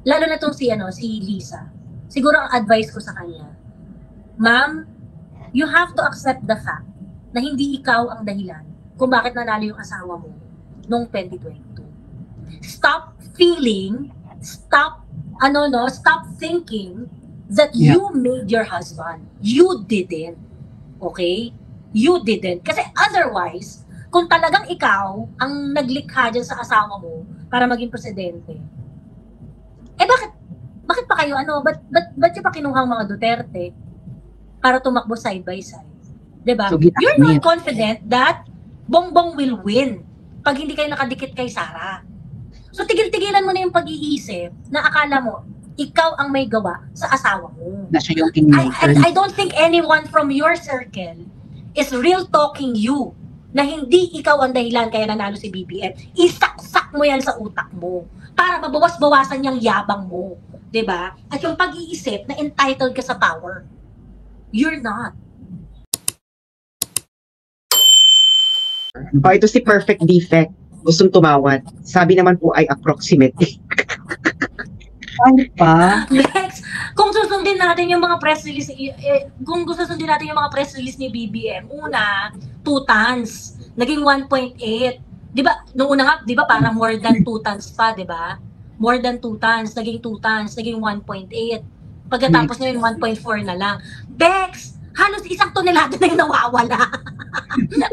lalo na tong si Lisa, siguro ang advice ko sa kanya, ma'am, you have to accept the fact na hindi ikaw ang dahilan kung bakit nanalo yung asawa mo noong 2022. Stop feeling, stop thinking that you made your husband. You didn't. Okay? You didn't. Kasi otherwise, kung talagang ikaw ang naglikha dyan sa asawa mo para maging presidente, bakit pa kayo, ba't yung pa kinuhang mga Duterte para tumakbo side by side? Diba? So, you're not confident that Bongbong will win pag hindi kayo nakadikit kay Sara. So, tigil-tigilan mo na yung pag-iisip na akala mo, ikaw ang may gawa sa asawa mo. Na siya yung kingmaker. I don't think anyone from your circle is real talking you na hindi ikaw ang dahilan kaya nanalo si BBM. Isaksak mo yan sa utak mo para mabawas-bawasan yung yabang mo. 'Di ba? At yung pag-iisip na entitled ka sa power. You're not. Ito si Perfect Defect. Gustong tumawad. Sabi naman po ay approximate. Ano pa? Next, kung susundin natin yung mga press release, kung gusto sundin natin yung mga press release ni BBM, una, 2 tons, naging 1.8. Di ba, nung una nga, di ba, parang more than 2 tons pa, di ba? More than 2 tons, naging 2 tons, naging 1.8. Pagkatapos na yung 1.4 na lang. Bex, halos 1 tonelada na yung nawawala.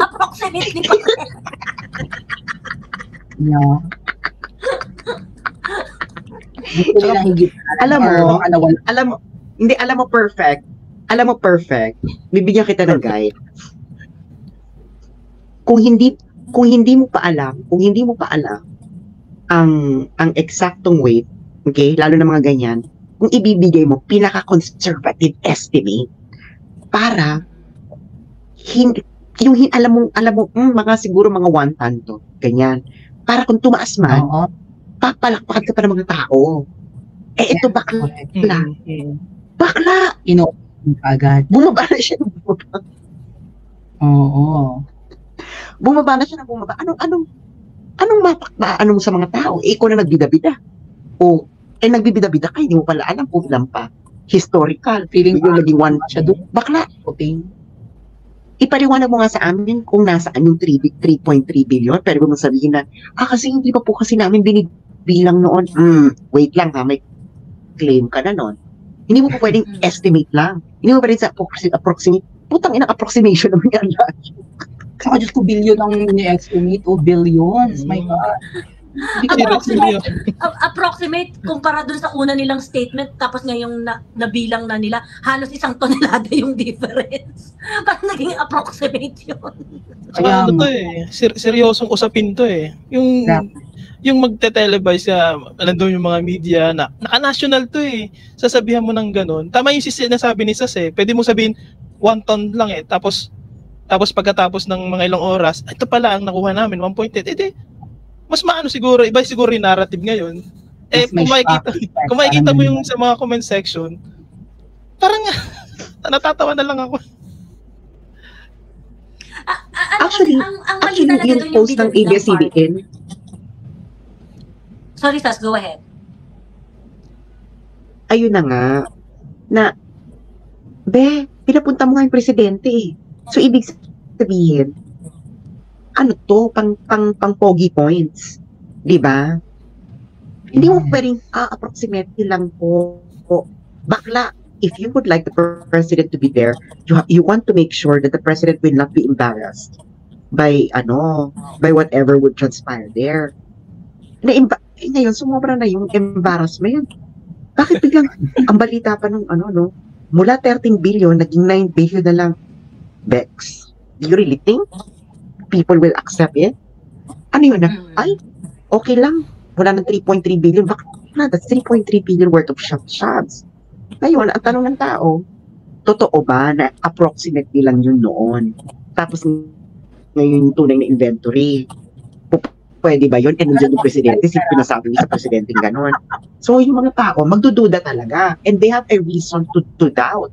Approximately pa. Yeah. Alam mo perfect, bibigyan kita ng guide. Kung hindi mo pa alam ang eksaktong weight, okay, lalo na mga ganyan, kung ibibigay mo pinaka-conservative estimate para alam mo mga siguro mga 1 ton to, ganyan. Para kung tumaas man, papalakpakan ka pa ng mga tao. Ito bakla. Bakla! Agad. Bumaba na siya. Oo. Bumaba na siya ng bumaba. Anong mapaktaan mo sa mga tao? Ikaw na nagbida-bida. Nagbibida-bida ka, hindi mo pala alam kung ilan pa. Historical. Feeling yung naging 1 siya doon. Bakla. Ipaliwanag mo nga sa amin kung nasaan yung 3.3 billion. Pero mo sabihin na, kasi hindi pa po kasi namin binibilang noon. Wait lang ha, may claim ka na noon. Hindi mo po pwedeng estimate lang. Hindi mo pwedeng sa approximate. Putang ina, approximation naman yan. Saka Diyos ko, billion ang ni-estimate. Billions. My God. Approximate kumpara dun sa una nilang statement, tapos ngayong nabilang na nila, halos 1 tonelada yung difference. Parang naging approximate yun. Saka seryosong usapin to eh. Yung magte-televise nandun yung mga media na naka-national to eh. Sasabihan mo ng ganun. Tama yung sinasabi ni Sas eh. Pwede mo sabihin 1 ton lang eh. Tapos pagkatapos ng mga ilang oras, ito pala ang nakuha namin, 1.8. Mas maano siguro, iba siguro yung narrative ngayon. Kung makikita mo yung sa mga comment section, parang natatawa na lang ako. Actually, yung post ng ABS-CBN. Sorry, Sas, go ahead. Ayun na nga, na, pinapunta mo nga yung presidente eh. So, ibig sabihin, pang pogi points. Di ba? Hindi mo pwedeng, approximately lang po. Bakla, if you would like the president to be there, you want to make sure that the president will not be embarrassed by whatever would transpire there. Ngayon, sumobra na yung embarrassment. Bakit biglang, ang balita pa nung mula 13 billion, naging 9 billion na lang. Bex, do you really think people will accept it? Ano yun na? Ay, okay lang. Wala ng 3.3 billion. Bakit na? That's 3.3 billion worth of shots. Ngayon, ang tanong ng tao, totoo ba na approximately lang yun noon? Tapos ngayon yung tunay na inventory. Pwede ba yun? And nandiyan yung presidente, pinasabi niya sa presidente gano'n. So yung mga tao, magdududa talaga. And they have a reason to doubt.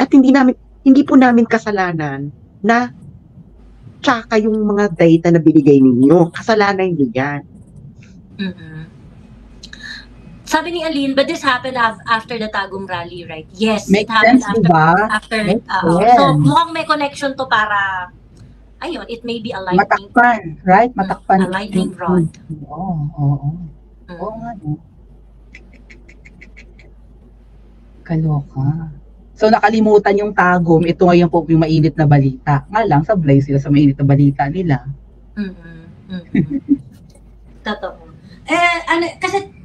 At hindi po namin kasalanan na tsaka yung mga data na binigay ninyo. Kasalanan nyo yan. Sabi ni Aline, but this happened after the Tagum rally, right? Yes, it Makes happened sense, diba? after Makes so sense. mukhang may connection to para ayun, it may be a lightning Matakpan, right? Matakpan. a lightning rod. Oo. Oo nga, no? Kaloka. So, nakalimutan yung Tagum. Ito ngayon po yung mainit na balita. Nga lang, sablay sila sa mainit na balita nila. Totoo.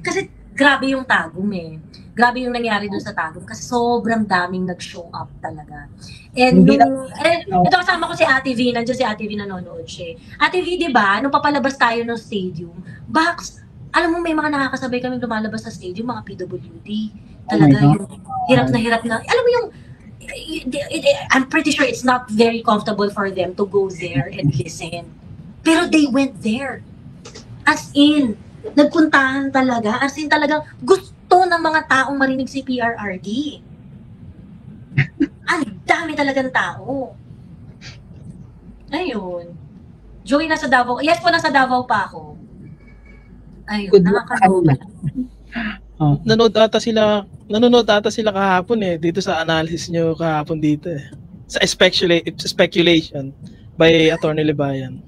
Kasi grabe yung Tagum eh. Grabe yung nangyari dun sa Tagum kasi sobrang daming nag-show up talaga. And Hindi ito kasama ko si Ate V, nandiyan si Ate V nanonood siya. Ate V, di ba, nung papalabas tayo ng stadium, alam mo may mga nakakasabay kami lumalabas sa stadium, mga PWD. Talaga God. yung hirap na. Alam mo yung, I'm pretty sure it's not very comfortable for them to go there and listen. Pero they went there. As in, nagpuntahan talaga. As in talagang gusto ng mga taong marinig si PRRD. Ang dami talagang tao. Ayun. Joey, nasa Davao. Yes po, nasa Davao pa ako. Ayun, Good luck, nakakaloka. Nanonood ata sila kahapon eh, dito sa analysis nyo kahapon dito eh. Sa speculation by Attorney Libayan.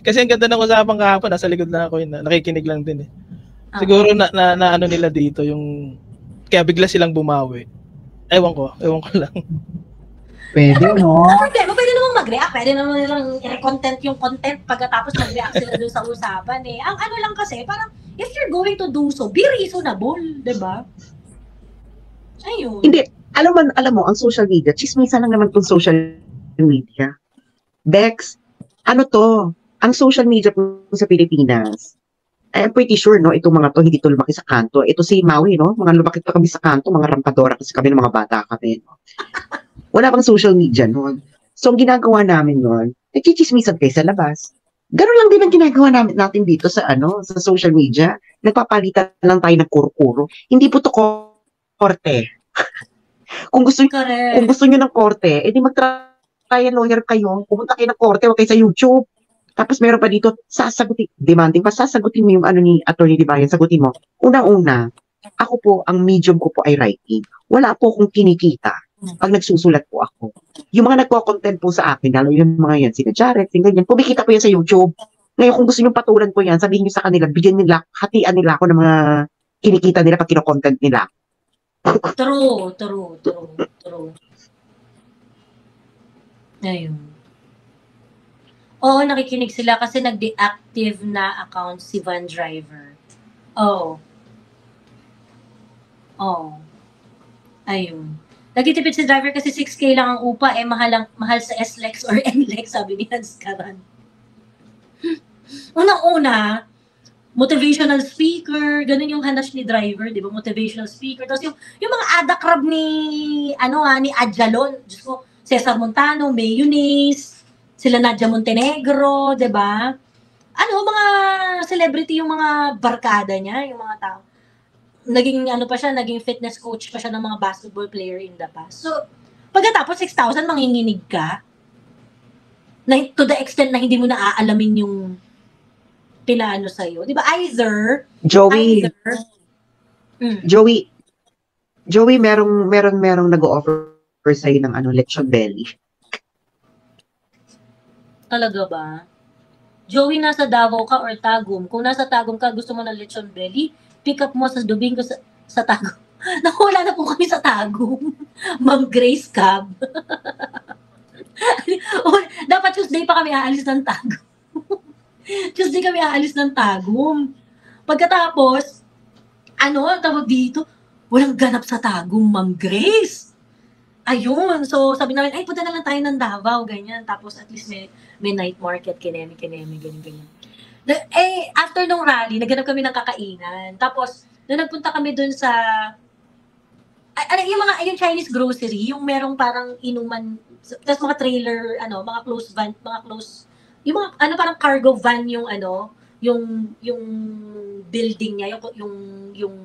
Kasi ang ganda ng usapan kahapon, nasa likod lang ako yun, nakikinig lang din eh. Siguro na ano nila dito, yung kaya bigla silang bumawi. Ewan ko lang. Pwede, no? Pwede namang mag-react. Pwede naman nilang i-content yung content pagkatapos mag-react sila dun sa usapan eh. Ang ano lang kasi, parang if you're going to do so, be reasonable, diba? Ayun. Hindi, alam mo, ang social media, chismisan lang naman tong social media. Bex, ano to? Ang social media po sa Pilipinas, I'm pretty sure, no, itong mga to, hindi to lumaki sa kanto. Ito si Maui, no? Mga lumaki pa kami sa kanto, mga rampadora kasi kami ng mga bata kami, no? Wala pang social media noon. So, ang ginagawa namin noon, nagchichismisan kayo sa labas. Ganun lang din ang ginagawa natin dito sa sa social media. Nagpapalitan lang tayo ng kuro-kuro. Hindi po to korte. kung gusto niyo ng korte, edi mag-trial lawyer kayo. Pumunta kayo ng korte, huwag kayo sa YouTube. Tapos meron pa dito, demanding pa, sasagutin mo yung ni Attorney Libayan, sagutin mo. Unang-una, ako po, ang medium ko po ay writing. Wala po akong kinikita pag nagsusulat po ako. Yung mga nagko-content po sa akin, lalo yung mga yan, sila Jared, ganyan, kumikita po yan sa YouTube. Ngayon, kung gusto nyo patulan po yan, sabihin nyo sa kanila, bigyan nila, hatian nila ako ng mga kinikita nila pag kino-content nila. True. Ayun. Oo, nakikinig sila kasi nag-deactive na account si Van Driver. Oo. Ayun. Nagtitipid si driver kasi 6K lang ang upa, mahal sa S-Lex or N-Lex, sabi ni Hans Karan. Unang-una, motivational speaker, ganun yung hanas ni driver, di ba? Motivational speaker. Tapos yung mga adakrab ni Adjalon, Diyos ko, Cesar Montano, May Eunice, sila Nadia Montenegro, di ba? Mga celebrity yung mga barkada niya, yung mga tao. Naging fitness coach pa siya ng mga basketball player in the past. So, pagkatapos 6,000 manginginig ka, to the extent na hindi mo na aalamin yung pinaano sa'yo. Di ba? Joey, merong nag-offer sa'yo ng lechon belly. Talaga ba? Joey, nasa Davao ka or Tagum? Kung nasa Tagum ka, gusto mo ng lechon belly, pick up mo sa Domingo sa Tagum. Wala na po kami sa Tagum. Ma'am Grace Cab. Dapat Tuesday pa kami aalis ng Tagum. Tuesday kami aalis ng Tagum. Pagkatapos, tawag dito, walang ganap sa Tagum, Ma'am Grace. Ayun. So, sabi namin, punta na lang tayo ng Davao, ganyan. Tapos, at least may night market, kinemi, ganyan. After nung rally, naghanap kami ng kakainan. Tapos, nung nagpunta kami dun sa, yung Chinese grocery, yung merong parang inuman, tapos mga trailer, mga close van, yung mga, parang cargo van yung, yung building niya, yung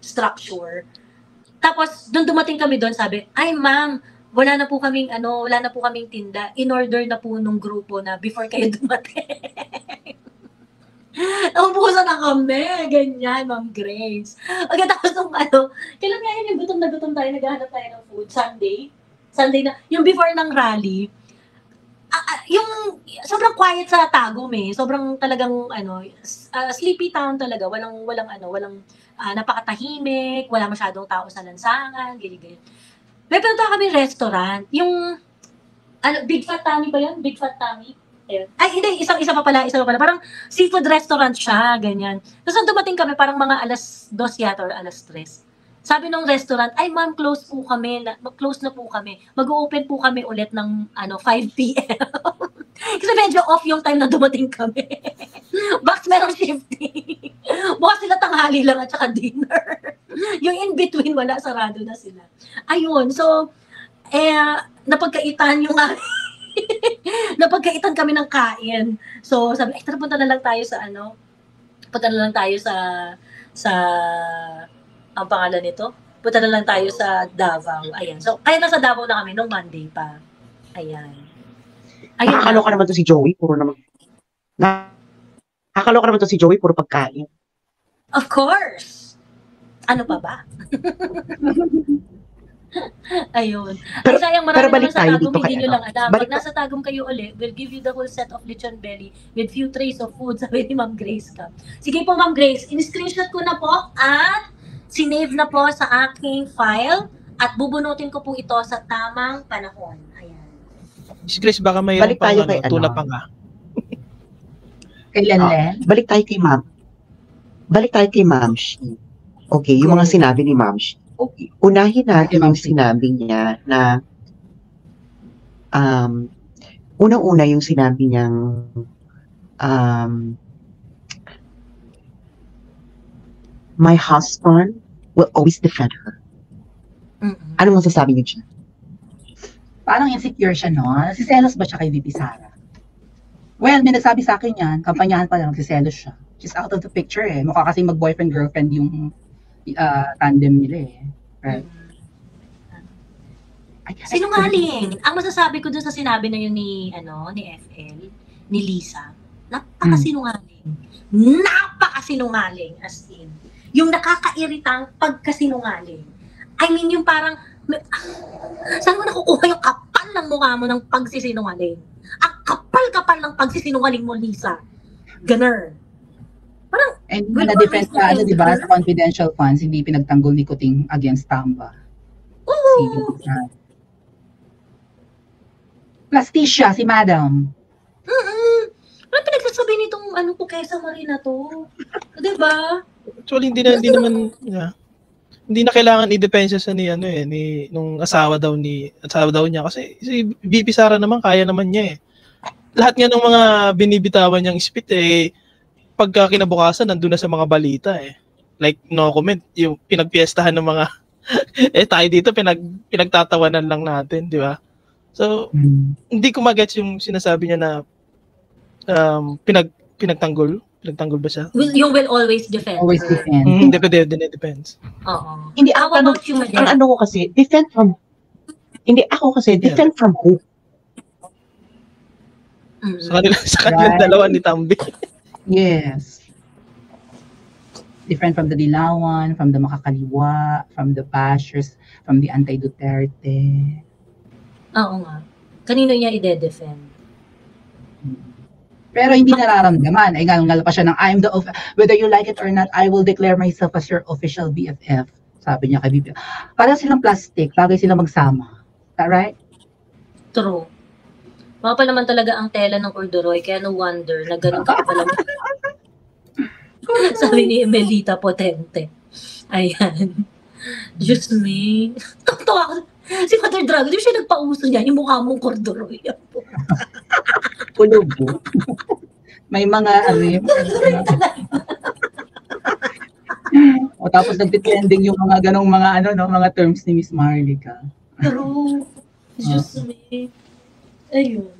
structure. Tapos, nung dumating kami doon, sabi, ay ma'am, wala na po kaming tinda. In order na po nung grupo na before kayo dumating. Naubusan na kami, ganyan, Ma'am Grace. Pagkatapos ng kailan nga yun yung gutom na gutom tayo, naghahanap tayo ng food, Sunday na, yung before ng rally, yung sobrang quiet sa Tagum sobrang talagang sleepy town talaga, walang napakatahimik, wala masyadong tao sa lansangan, ganyan. May pinunta kami restaurant, yung Big Fat Tammy ba yun? Big Fat Tammy? Ayun. Ay, hindi, isa pa pala. Parang seafood restaurant siya, ganyan. Tapos nung dumating kami, parang mga alas 2 yata or alas 3. Sabi nung restaurant, ay ma'am, close na po kami. Mag-open po kami ulit ng 5 p.m. Kasi medyo off yung time na dumating kami. Bakit merong shifting? Bukas sila tanghali lang at saka dinner. Yung in-between, wala, sarado na sila. Ayun, so, napagkaitan napagkaitan kami ng kain. So, sabi, tara, punta na lang tayo sa ang pangalan nito? Punta na lang tayo sa Davao. Ayan. So, kaya nasa Davao na kami nung Monday pa. Ayan. Nakakaloka naman to si Joey, nakakaloka naman to si Joey, puro pagkain. Of course! Ano pa ba? Ayun. Pero, sayang marami naman sa Tagum, hindi nyo lang alam. Pag nasa Tagum kayo ulit, we'll give you the whole set of lechon belly with few trays of food, sabi ni Ma'am Grace ka. Sige po, Ma'am Grace, in-screenshot ko na po at sinave na po sa aking file at bubunutin ko po ito sa tamang panahon. Ayan. Si Grace, baka mayroon Balik tayo pang kay tuna pa nga. Kailan Len? Balik tayo kay Ma'am Shi. Okay, yung mga sinabi ni Ma'am Shi. Okay, unahin natin yung sinabi niya na unang-una yung sinabi niyang my husband will always defend her. Mm-mm. Ano masasabi niyo dyan? Parang insecure siya, no? Nasiselos ba siya kay VP Sara? Well, may nagsabi sa akin yan, kampanyahan pa lang, nasiselos siya. She's out of the picture Mukha kasing mag-boyfriend-girlfriend yung tandem nila Right? Sinungaling. Ang masasabi ko dun sa sinabi na yun ni FL, ni Lisa, napakasinungaling. Napakasinungaling, as in. Yung nakakairitang pagkasinungaling. I mean, yung parang, saan mo nakukuha yung kapal ng mukha mo ng pagsisinungaling? Ang kapal-kapal ng pagsisinungaling mo, Lisa. Ganun. Parang, and na-defense sa diba, sa confidential funds, hindi pinagtanggol ni Kuting against Tamba. oo. Plastisya, si Madam. Ano pinagsasabi nitong Kesa Marina to? Diba? Actually, hindi na kailangan i-depensa sa ni nung asawa daw niya kasi si VP Sara naman kaya naman niya Lahat nga ng mga binibitawan niyang spit pagka kinabukasan nandun na sa mga balita Like no comment, yung pinagpiestahan ng mga tayo dito pinagtatawanan lang natin, di ba? So, hindi ko magets yung sinasabi niya na pinagtanggol ba siya? You will always defend. Always her. defend. Depends. Oo. Hindi, How about you, Madam? ang ano ko kasi, defend from who? Sa kanilang dalawa ni Tambi. Yes. Different from the Dilawan, from the Makakaliwa, from the Bashers, from the Anti-Duterte. Oo nga. Kanino niya i-defend? Pero hindi nararamdaman. Ay ngal pa siya ng whether you like it or not, I will declare myself as your official BFF. Sabi niya kay BFF. Parang silang plastic, bagay silang magsama. Is that right? True. Mga pa naman talaga ang tela ng Corduroy, kaya no wonder na ganun ka pala. Sabi ni Emelita Potente. Ayan. Diyos me. Tawa ako. Si Mother Dragon, di siya nagpauso niya, yung mukha mong Corduroy. Kulubo. May mga o tapos nagtitrending yung mga ganong mga terms ni Miss Marlica. True. Diyos me. Ayun.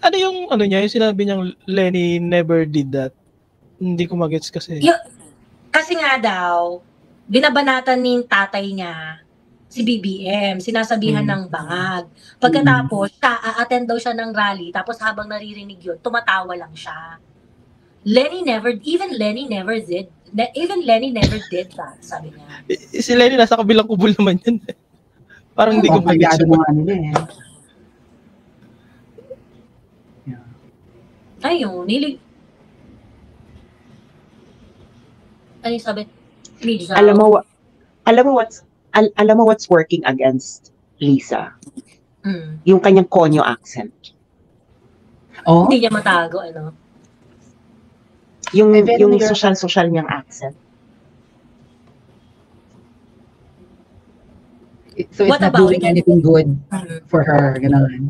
Ano yung niya, yung sinabi niyang Lenny never did that? Hindi ko magets kasi. Kasi nga daw, binabanatan ni tatay niya si BBM, sinasabihan ng bangag. Pagkatapos, a-attend daw siya ng rally, tapos habang naririnig yun, tumatawa lang siya. Even Lenny never did that, sabi niya. Si Lenny nasa kabilang kubol naman yun. Parang hindi ko Kampanyado mo nga nila eh. Ayun, ano yung sabi? Lisa. Alam mo what's working against Lisa? Yung kanyang konyo accent. Oh? Hindi niya matago, ano? Yung Very weird. social niyang accent. So it's What not about doing it? anything good for her, gano'n.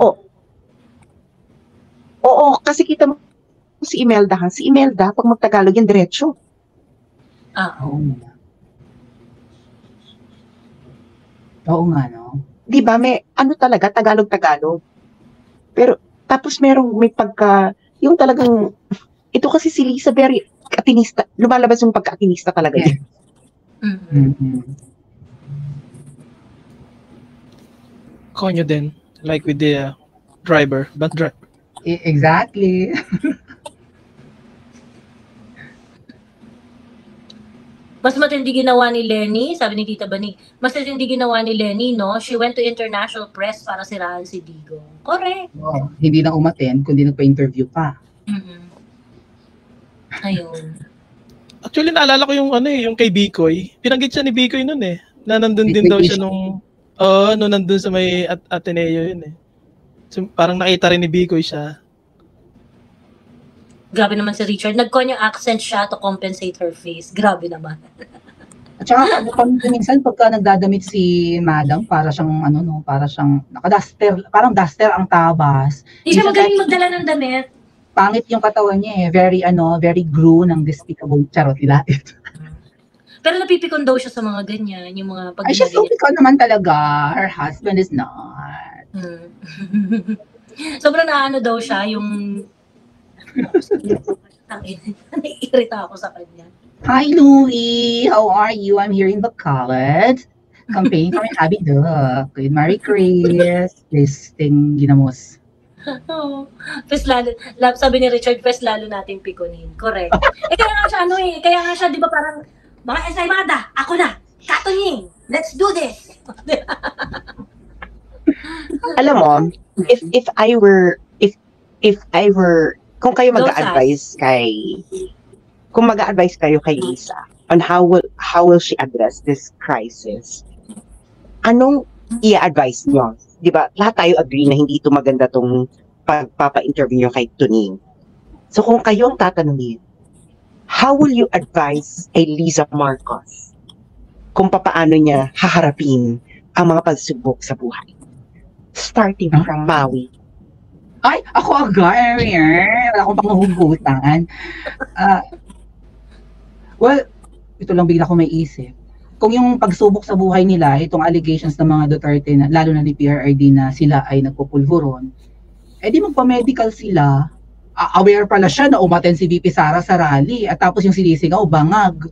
Oo, kasi kita mo si Imelda ha. Si Imelda, pag magtagalog yan, diretso. Oo nga, no? Di ba? May ano talaga, Tagalog-Tagalog. Pero, tapos may pagka, yung talagang, ito kasi si Lisa, very atinista. Lumalabas yung pagka-atinista talaga Yeah. Konyo din. Like with the driver. Bus driver. Exactly. Mas matindi ginawa ni Lenny, sabi ni Tita Banig, mas matindi ginawa ni Lenny, no? She went to international press para sirahan si Digong. Correct. Oh, hindi na umaten, kundi nagpa-interview pa. Ayun. Actually, naalala ko yung yung kay Bikoy. Pinanggit siya ni Bikoy nun eh. Na nandun din daw siya nung nandun sa may Ateneo yun eh. So, parang nakita rin ni Bikoy siya. Grabe naman si Richard. Nag-konyo accent siya to compensate her face. Grabe naman. At saka minsan pagka nagdadamit si Madam, para siyang para siyang naka-duster, parang duster ang tabas. Hindi siya Minsan magaling magdala ng damit. Pangit yung katawan niya eh, very grew ng despicable charot nila. Pero napipikon daw siya sa mga ganyan, yung mga pag Ay, she's so ikaw naman talaga. Her husband is not. Sobrang naano daw siya, yung naiirita ako sa kanya. Hi, Louie. How are you? I'm here in Bacolod. Campaigning for my happy dog. With Marie Chris. Listing ginamos. Pes lalo, sabi ni Richard, pes lalo natin pikunin. Correct. Kaya nga siya, kaya nga siya, di ba parang, mga Ensaymada, ako na, Katunying, let's do this. Alam mo, if I were, kung kayo mag-a-advise kung mag-a-advise kayo kay Lisa on how will she address this crisis, anong i-advise niyo? Di ba? Lahat tayo agree na hindi ito maganda tong pagpapa-interview niyo kay Tuning. So kung kayo ang tatanungin, how will you advise kay Lisa Marcos kung papaano niya haharapin ang mga pagsubok sa buhay? Starting from Maui. Ay, ako agad. Wala akong panghuhugutan. Well, ito lang bigla ko may isip. Kung yung pagsubok sa buhay nila, itong allegations ng mga Duterte, lalo na ni PRRD na sila ay nagpupulvuron, di magpa-medical sila. Aware pala siya na umaten si VP Sara sa rally at tapos yung sinisigaw, bangag.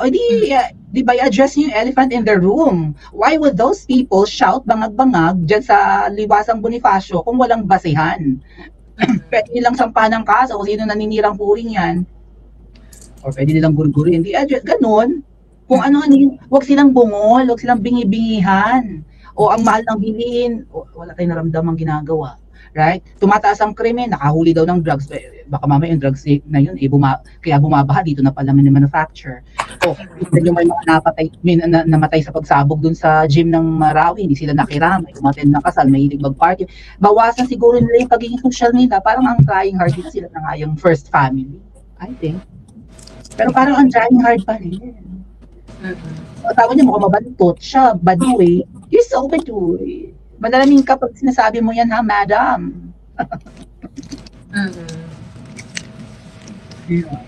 O di ba i-address yung elephant in the room? Why would those people shout bangag-bangag dyan sa Liwasang Bonifacio kung walang basihan? Pwede nilang sampahan ng kaso kung sino naninirang puring yan. O pwede nilang gurgurin. Di address, ganun. Kung ano yun, huwag silang bungol, huwag silang bingi-bingihan. O ang mahal ng bilhin, wala tayong naramdamang ginagawa. Right? Tumataas ang krimen, nakahuli daw ng drugs. Baka mamaya yung drugs na yun, kaya bumabaha dito na pala manufacture. O, yung may mga namatay sa pagsabog dun sa gym ng Marawi, hindi sila nakiramay, umaten na kasal, mahilig mag-party. Bawasan siguro nila yung pagiging social nila, parang ang trying hard nila, sila na nga yung first family, I think. Pero parang ang trying hard pa rin. O, tawag niya, mukhang mabantot siya, baduy. You're so baduy. Malalaming ka pag sinasabi mo yan, ha, madam? Yeah.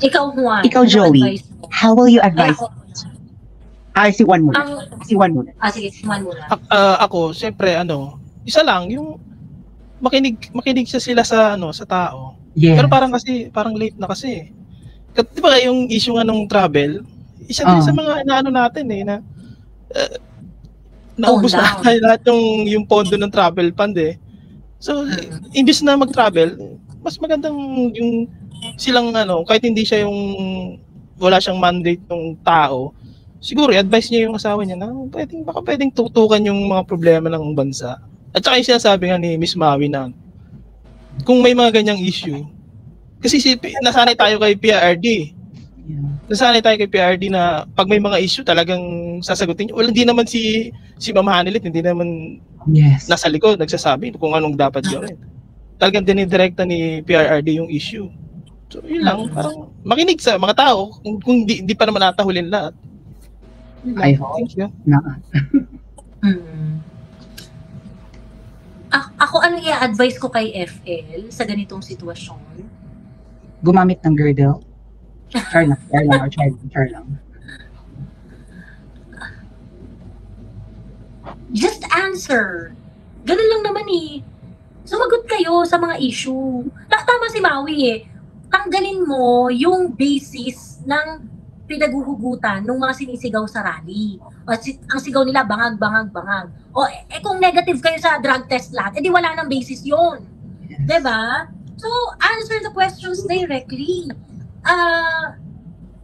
Ikaw, Juan. Ikaw, Joey, how will you advise? Si Juan muna. Sige, si Juan muna. Ako, siyempre, isa lang, yung makinig sila sa tao. Yes. Pero parang late na kasi. Di ba yung issue nga ng travel, isa din sa mga natin na naubos na tayo lahat yung pondo ng travel fund eh. So, imbis na mag-travel, mas magandang yung silang kahit hindi siya yung wala siyang mandate ng tao, siguro i-advise niya yung asawa niya na baka pwedeng tutukan yung mga problema ng bansa. At saka yung sinasabi nga ni Miss Maui na kung may mga ganyang issue, kasi nasanay tayo kay PRD. Nasanay tayo kay PRD na pag may mga issue talagang sasagutin niyo. Well, hindi naman si Ma'am Hanilit, hindi naman nasa likod nagsasabi kung anong dapat gawin. Talagang dinidirekta ni PRD yung issue. So, yun lang. Parang makinig sa mga tao kung di pa naman natahulin lahat. I hope na. Ako, ano i-advise ko kay FL sa ganitong sitwasyon? Gumamit ng girdle. Char lang. Just answer. Ganun lang naman eh. Sumagot kayo sa mga issue. Tama si Maui eh. Tanggalin mo yung basis ng pinaghuhugutan ng mga sinisigaw sa rally. O, ang sigaw nila, bangag. O, kung negative kayo sa drug test lahat, edi wala nang basis yun. Diba? So, answer the questions directly.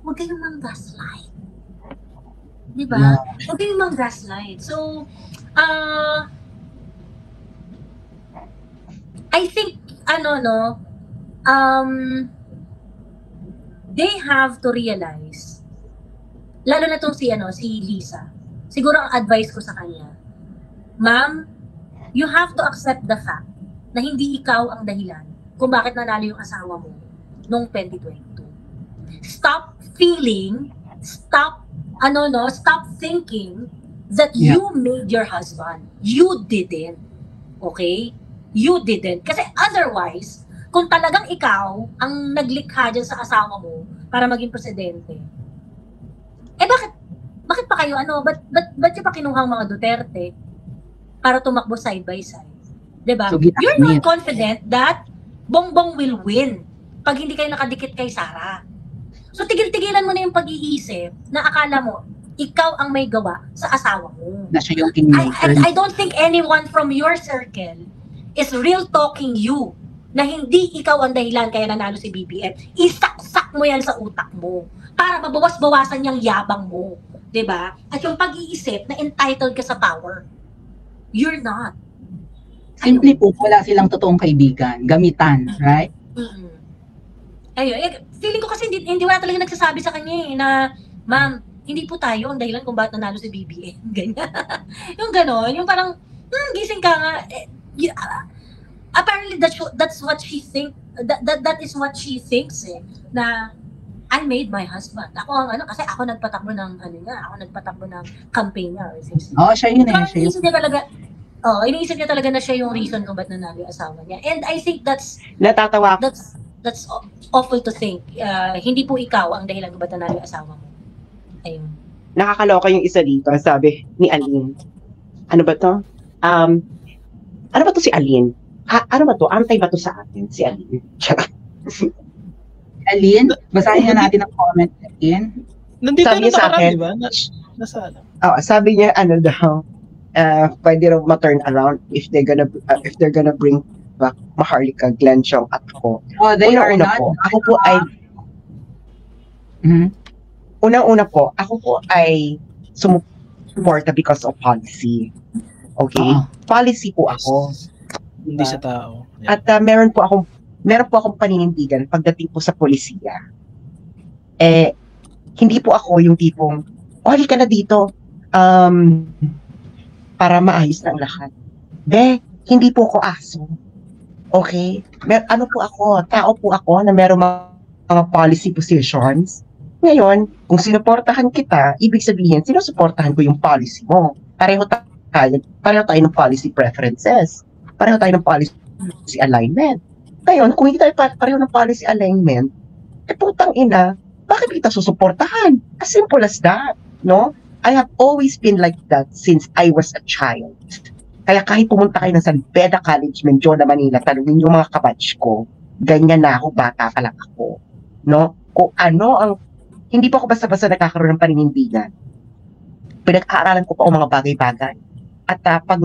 Huwag kayong mang-gaslight. Diba? Huwag kayong mang-gaslight. So, I think, they have to realize, lalo na tong si Lisa, siguro ang advice ko sa kanya, ma'am, you have to accept the fact na hindi ikaw ang dahilan kung bakit nanalo yung asawa mo noong 2022. Stop thinking that you made your husband. You didn't. Okay? You didn't. Kasi otherwise, kung talagang ikaw ang naglikha dyan sa asawa mo para maging presidente, bakit pa kayo, ba't yung pa kinuhang mga Duterte para tumakbo side by side? Diba? So, you're not confident that Bongbong will win pag hindi kayo nakadikit kay Sara. So, tigil-tigilan mo na yung pag-iisip na akala mo, ikaw ang may gawa sa asawa mo. Na siya yung kingmaker. I don't think anyone from your circle is real talking you na hindi ikaw ang dahilan kaya nanalo si BBM. Isaksak mo yan sa utak mo para mabawas-bawasan yung yabang mo. Diba? At yung pag-iisip na entitled ka sa power. You're not. Simply po, wala silang totoong kaibigan. Gamitan, right? Ayun. Feeling ko kasi hindi wala talaga nagsasabi sa kanya na, ma'am, hindi po tayo ang dahilan kung bakit nanalo si BBM. Ganyan. Yung gano'n. Yung parang, gising ka nga. Apparently, that's what she think. That is what she thinks na I made my husband. Ako ang kasi ako nagpatakbo ng campaign niya. Siya yun eh. Iniisip niya talaga na siya yung reason kung ba't nanalo yung asawa niya. And I think natatawa ako. That's awful to think. Hindi po ikaw ang dahilan kung ba't nanalo yung asawa mo. Ayun. Nakakaloka yung isa dito, sabi ni Aline. Ano ba to? Ano ba to si Aline? Ano ba to? Antay ba to sa atin, si Aline? Aline, basahin na natin ang comment, Aline. Nandito sabi niya sa akin, diba? Nasaan? Sabi niya, pwede raw ma-turn around if they're gonna bring back Maharlika, Glenn Chong at ako. They are not. Ako po ay unang-una po, ako po ay sumuporta because of policy. Okay? Policy po ako. Hindi sa tao. Yeah. At meron po akong paninindigan pagdating po sa polisiya. Hindi po ako yung tipong, halika na dito para maayos na ang lahat. Hindi po ako aso. Okay? Ano po ako? Tao po ako na meron mga policy positions. Ngayon, kung sinuportahan kita, ibig sabihin, sinusuportahan ko yung policy mo. Pareho tayo ng policy preferences. Pareho tayo ng policy alignment. Ngayon, kung hindi tayo pareho ng policy alignment, putang ina, bakit kita susuportahan? As simple as that, no? I have always been like that since I was a child. Kaya kahit pumunta kayo ng San Beda College, Menjola, Manila, tanungin yung mga kabatch ko, ganyan na ako, bata pa lang ako. No? Kung ano ang, hindi pa ako basta-basta nagkakaroon ng paninindigan. Pinag-aaralan ko pa ang mga bagay-bagay. At pag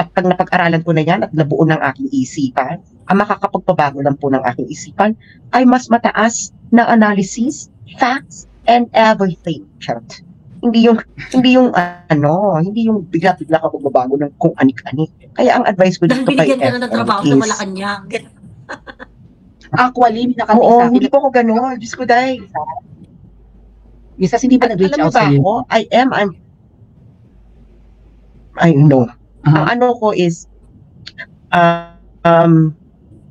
At pag napag-aralan ko na yan at nabuo ng aking isipan, ang makakapagpabago lang po ng aking isipan ay mas mataas na analysis, facts, and everything. Charot. Hindi yung hindi yung bigla-bigla ka magbabago ng kung anik-anik. Kaya ang advice ko Dahil dito kay binigyan ka na ng trabaho sa Malacanang. Actually, may nakating Oo, sa akin. hindi po ako gano'n. Diyos ko, dahil. Mrs. hindi ba nag-reach Alam mo out ba sa'yo? ako? I know. Ang Aha. ano ko is, ang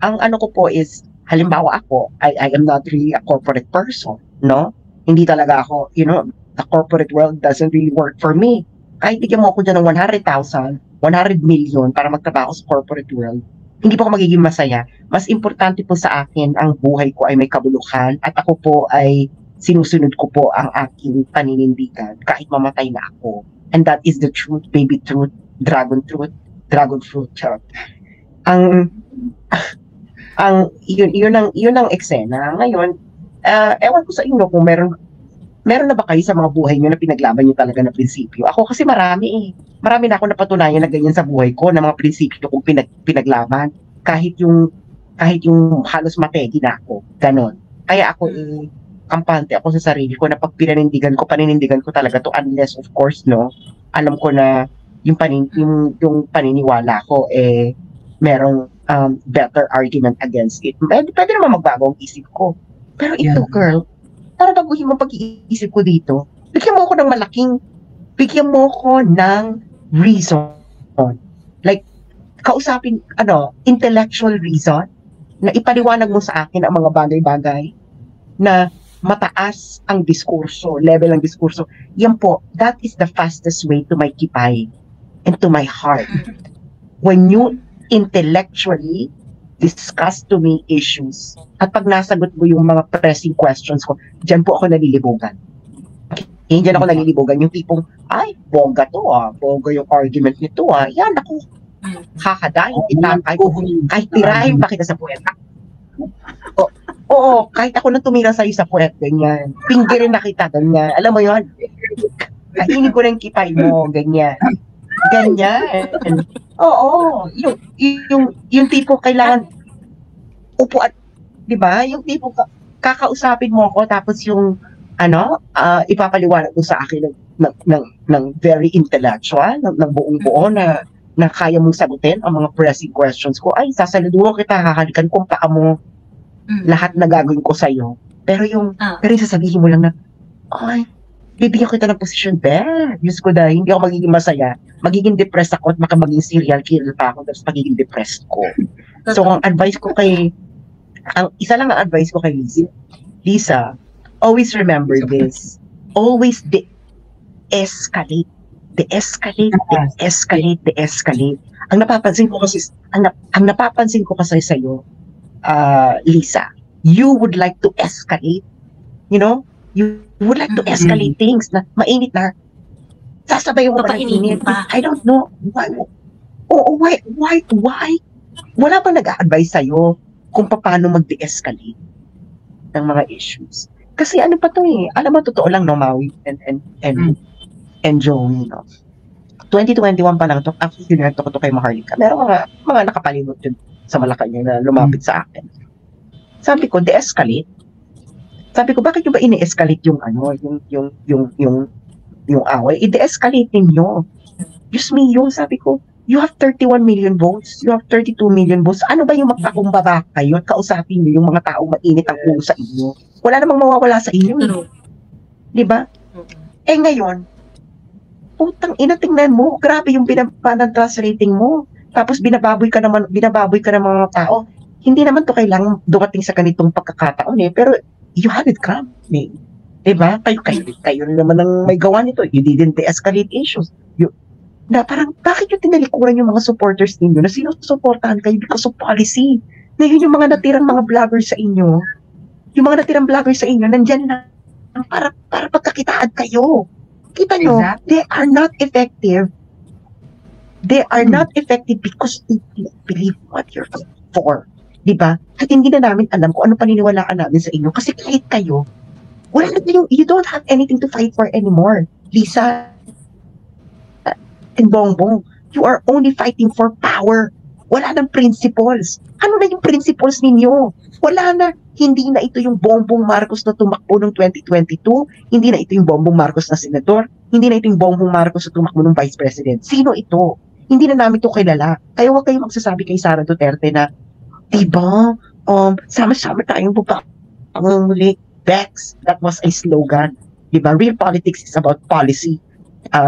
ano ko po is, halimbawa ako, I am not really a corporate person, no? Hindi talaga ako, the corporate world doesn't really work for me. Kahit bigyan mo ako dyan ng 100,000, 100 million para magtrabaho sa corporate world, hindi po ako magiging masaya. Mas importante po sa akin, ang buhay ko ay may kabuluhan at ako po ay sinusunod ko po ang aking paninindigan kahit mamatay na ako. And that is the truth, baby truth, dragon fruit, charot. Yun ang eksena. Ngayon, ewan ko sa inyo kung meron na ba kayo sa mga buhay nyo na pinaglaban nyo talaga na prinsipyo? Ako kasi marami eh. Marami na ako napatunayan na ganyan sa buhay ko, na mga prinsipyo kong pinaglaban. Kahit yung halos mategi na ako. Ganon. Kaya ako kampante ako sa sarili ko na pag paninindigan ko talaga to, unless of course, no, alam ko na yung paniniwala ko merong better argument against it. Pwede naman magbago ang isip ko. Pero ito, girl, para baguhin mo pag-iisip ko dito, bigyan mo ko ng reason. Like, kausapin, intellectual reason, na ipaliwanag mo sa akin ang mga bagay-bagay na mataas ang diskurso, level ng diskurso. Yan po, that is the fastest way to my kipay and to my heart. When you intellectually discuss to me issues, at pag nasagot mo yung mga pressing questions ko, dyan po ako nalilibugan. Okay? Dyan ako nalilibugan. Yung tipong, ay, bongga to bongga yung argument nito yan, ako, kakadahin kita, kahit tirahin pa kita sa puweta. Oo, kahit ako nang tumira sa'yo sa puwet, ganyan. Pinggirin na kita, ganyan. Alam mo yun? Kainin ko na yung kipay mo, ganyan. Ganyan. Oo, yung tipo kailangan upuan, di ba? Yung tipo kakausapin mo ako, tapos yung ipapaliwanag mo sa akin ng very intellectual, ng buong-buo na kaya mong sagutin ang mga pressing questions ko. Ay, sasaluduhan kita, hahalikan kung paa mo, lahat na gagawin ko sa'yo. Pero yung sasabihin mo lang na, ay, bibigyan kita ng posisyon, Diyos ko dahil, hindi ako magiging masaya. Magiging depressed ako at maging serial killer pa ako, tapos magiging depressed ko. So, isa lang ang advice ko kay Lisa, always remember this. Always de-escalate. Ang napapansin ko kasi sa'yo, Lisa, you would like to escalate, you would like to escalate things na mainit na sasabay mo pa ng init. I don't know why. Wala bang nag-a-advise sa'yo kung paano mag-de-escalate ng mga issues? Kasi ano pa to alam mo, totoo lang, no, Maui and Joey, 2021 pa lang to. Actually, kinento ko to kay Maharlika. Meron mga nakapalibot yun sa Malacanang na lumapit sa akin. Sabi ko, de-escalate. Sabi ko, bakit nyo ba ini-escalate yung away? I-de-escalate ninyo. Diyos mio, sabi ko, you have 31 million votes, you have 32 million votes. Ano ba yung magpakumbaba kayo at kausapin nyo yung mga tao mainit ang ulo sa inyo? Wala namang mawawala sa inyo. Di ba? Ngayon, putang ina, tingnan mo, grabe yung binabang trust rating mo. Tapos binababoy ka ng mga tao. Hindi naman to kailangan dumating sa ganitong pagkakataon pero you had it coming. Diba? Kayo naman ang may gawa nito. You didn't de-escalate issues. Parang, bakit yung tinalikuran yung mga supporters ninyo na sinusuportahan kayo because of policy? Ngayon yung mga natirang mga vloggers sa inyo, nandyan lang para pagkakitaan kayo. Kita nyo, they are not effective. They are not effective because they believe what you're for. Diba? At hindi na namin alam kung ano paniniwalaan namin sa inyo. Kasi kahit kayo, you don't have anything to fight for anymore. Lisa and Bongbong, You are only fighting for power. Wala nang principles. Ano na yung principles ninyo? Wala na. Hindi na ito yung Bongbong Marcos na tumakbo noong 2022. Hindi na ito yung Bongbong Marcos na senador. Hindi na ito yung Bongbong Marcos na tumakbo ng vice president. Sino ito? Hindi na namin ito kilala. Kaya huwag kayong magsasabi kay Sara Duterte na, diba, sama-sama tayong muli. Bex, that was a slogan. Diba? Real politics is about policy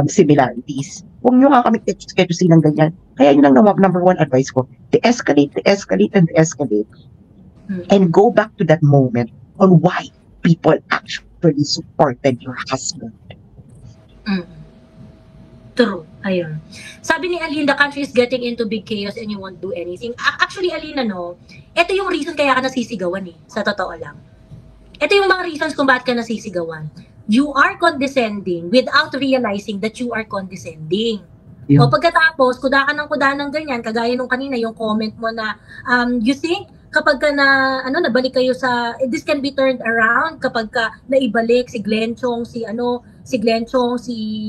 similarities. Huwag nyo nga kami sketch ng ganyan. Kaya yun ang number one advice ko. De-escalate, and de-escalate. And go back to that moment on why people actually supported your husband. True. Ayun. Sabi ni Aline, the country is getting into big chaos and you won't do anything. Actually, Aline, ito yung reason kaya ka nasisigawan sa totoo lang. Ito yung mga reasons kung bakit ka nasisigawan. You are condescending without realizing that you are condescending. Yeah. O pagkatapos, kuda ng ganyan, kagaya nung kanina, yung comment mo na, you think, kapag ka nabalik kayo sa, this can be turned around kapag ka naibalik si Glenchong, si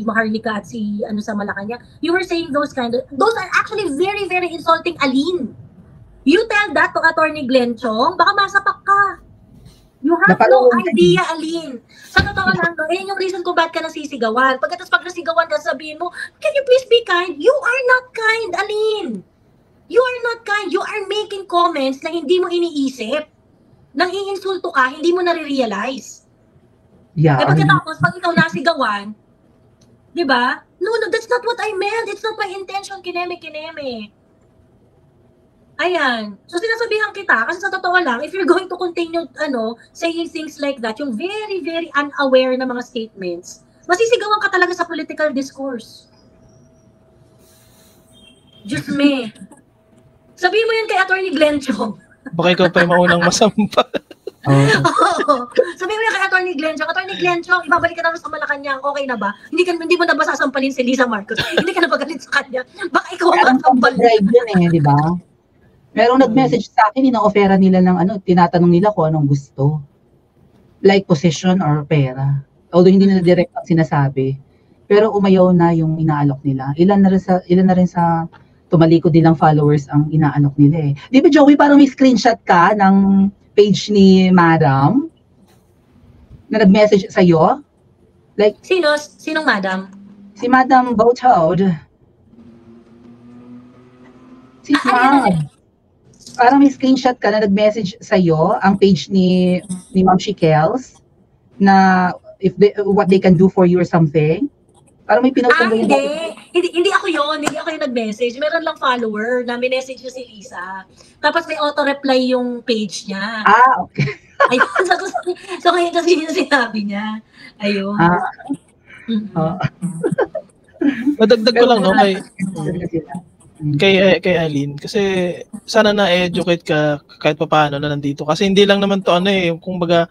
Maharlika at si sa Malacanang. You were saying those are actually very, very insulting, Aline. You tell that to Attorney Glenchong, baka masapak ka. You have no idea, Aline. Sa totoo lang, yan yung reason kung bakit ka nasisigawan. Pagkatapos pag nasigawan ka, sabihin mo, can you please be kind? You are not kind, Aline. You are not kind. You are making comments na hindi mo iniisip. Nang iinsulto ka, hindi mo nare-realize. Yeah. Pagkatapos, pag ikaw nasigawan, di ba? No, that's not what I meant. It's not my intention, kineme. Ayan. So, sinasabihan kita, kasi sa totoo lang, if you're going to continue, saying things like that, yung very, very unaware na mga statements, masisigawan ka talaga sa political discourse. Diyos me. Sabihin mo yun kay Attorney Glenchong. Baka ikaw pa yung maunang masampa. Sabihin mo yun kay Attorney Glenchong, ibabalik ka na sa Malacanang, okay na ba? Hindi mo na ba sasampalin si Lisa Marcos? Hindi ka na ba galit sa kanya? Baka ikaw ang sampalin. Drive yun di ba? Merong nag-message sa akin, ina-offera nila ng tinatanong nila kung anong gusto. Like position or pera. Although hindi nila direct ang sinasabi. Pero umayaw na yung inaalok nila. Ilan na rin sa tumalikod nilang followers ang inaalok nila eh. Di ba, Joey, parang may screenshot ka ng page ni Madam na nag-message sa'yo? Like, Sinong Madam? si Madam Botod. Si Ma'am. Parang may screenshot ka na nag-message sa'yo ang page ni Ma'am Shikels na what they can do for you or something. Parang may pinost na Hindi ako yun. Hindi ako yung nag-message. Meron lang follower na minessage niya si Lisa. Tapos may auto-reply yung page niya. Okay. Ayun. So ngayon kasi yung sinabi niya. Ayun. Madagdag ko lang, kay Aline, kasi sana na-educate ka kahit paano na nandito. Kasi hindi lang naman to kung baga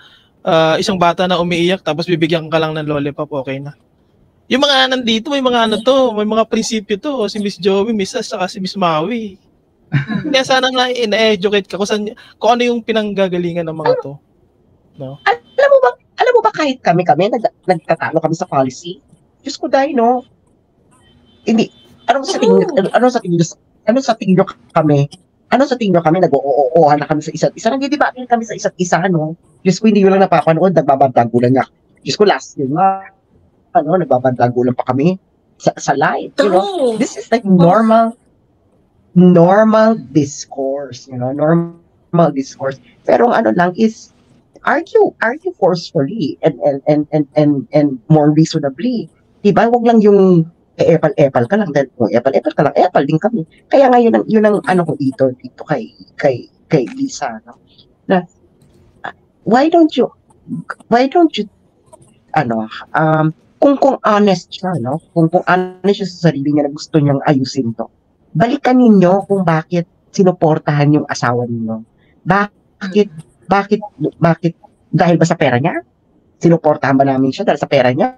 isang bata na umiiyak tapos bibigyan ka lang ng lollipop, okay na. Yung mga nandito, may mga may mga prinsipyo to, si Miss Joey, Miss As, saka si Miss Maui. Kaya sana nga na-educate ka kung ano yung pinanggagalingan ng mga to. No? Alam mo ba kahit kami nagtatalo kami sa policy? Diyos ko dahil, hindi. Ano sa tingin nyo kami nag-oo-oohan na kami sa isa't isa? Nagdidibatin kami sa isa't isa, Diyos ko, hindi nyo lang napapanood, nagbabantanggulan nga. Diyos ko, last year nga, nagbabantanggulan pa kami sa live, This is like normal discourse, normal discourse. Pero ang lang is, argue forcefully and more reasonably. Diba? Huwag lang yung epal ka lang, then kung epal ka lang, epal din kami. Kaya nga yun ang ko dito kay Lisa, na why don't you kung honest siya, kung honest siya sa sarili niya na gusto niyang ayusin to, balikan ninyo kung bakit sinuportahan yung asawa ninyo. Bakit dahil ba sa pera niya? Sinuportahan ba namin siya dahil sa pera niya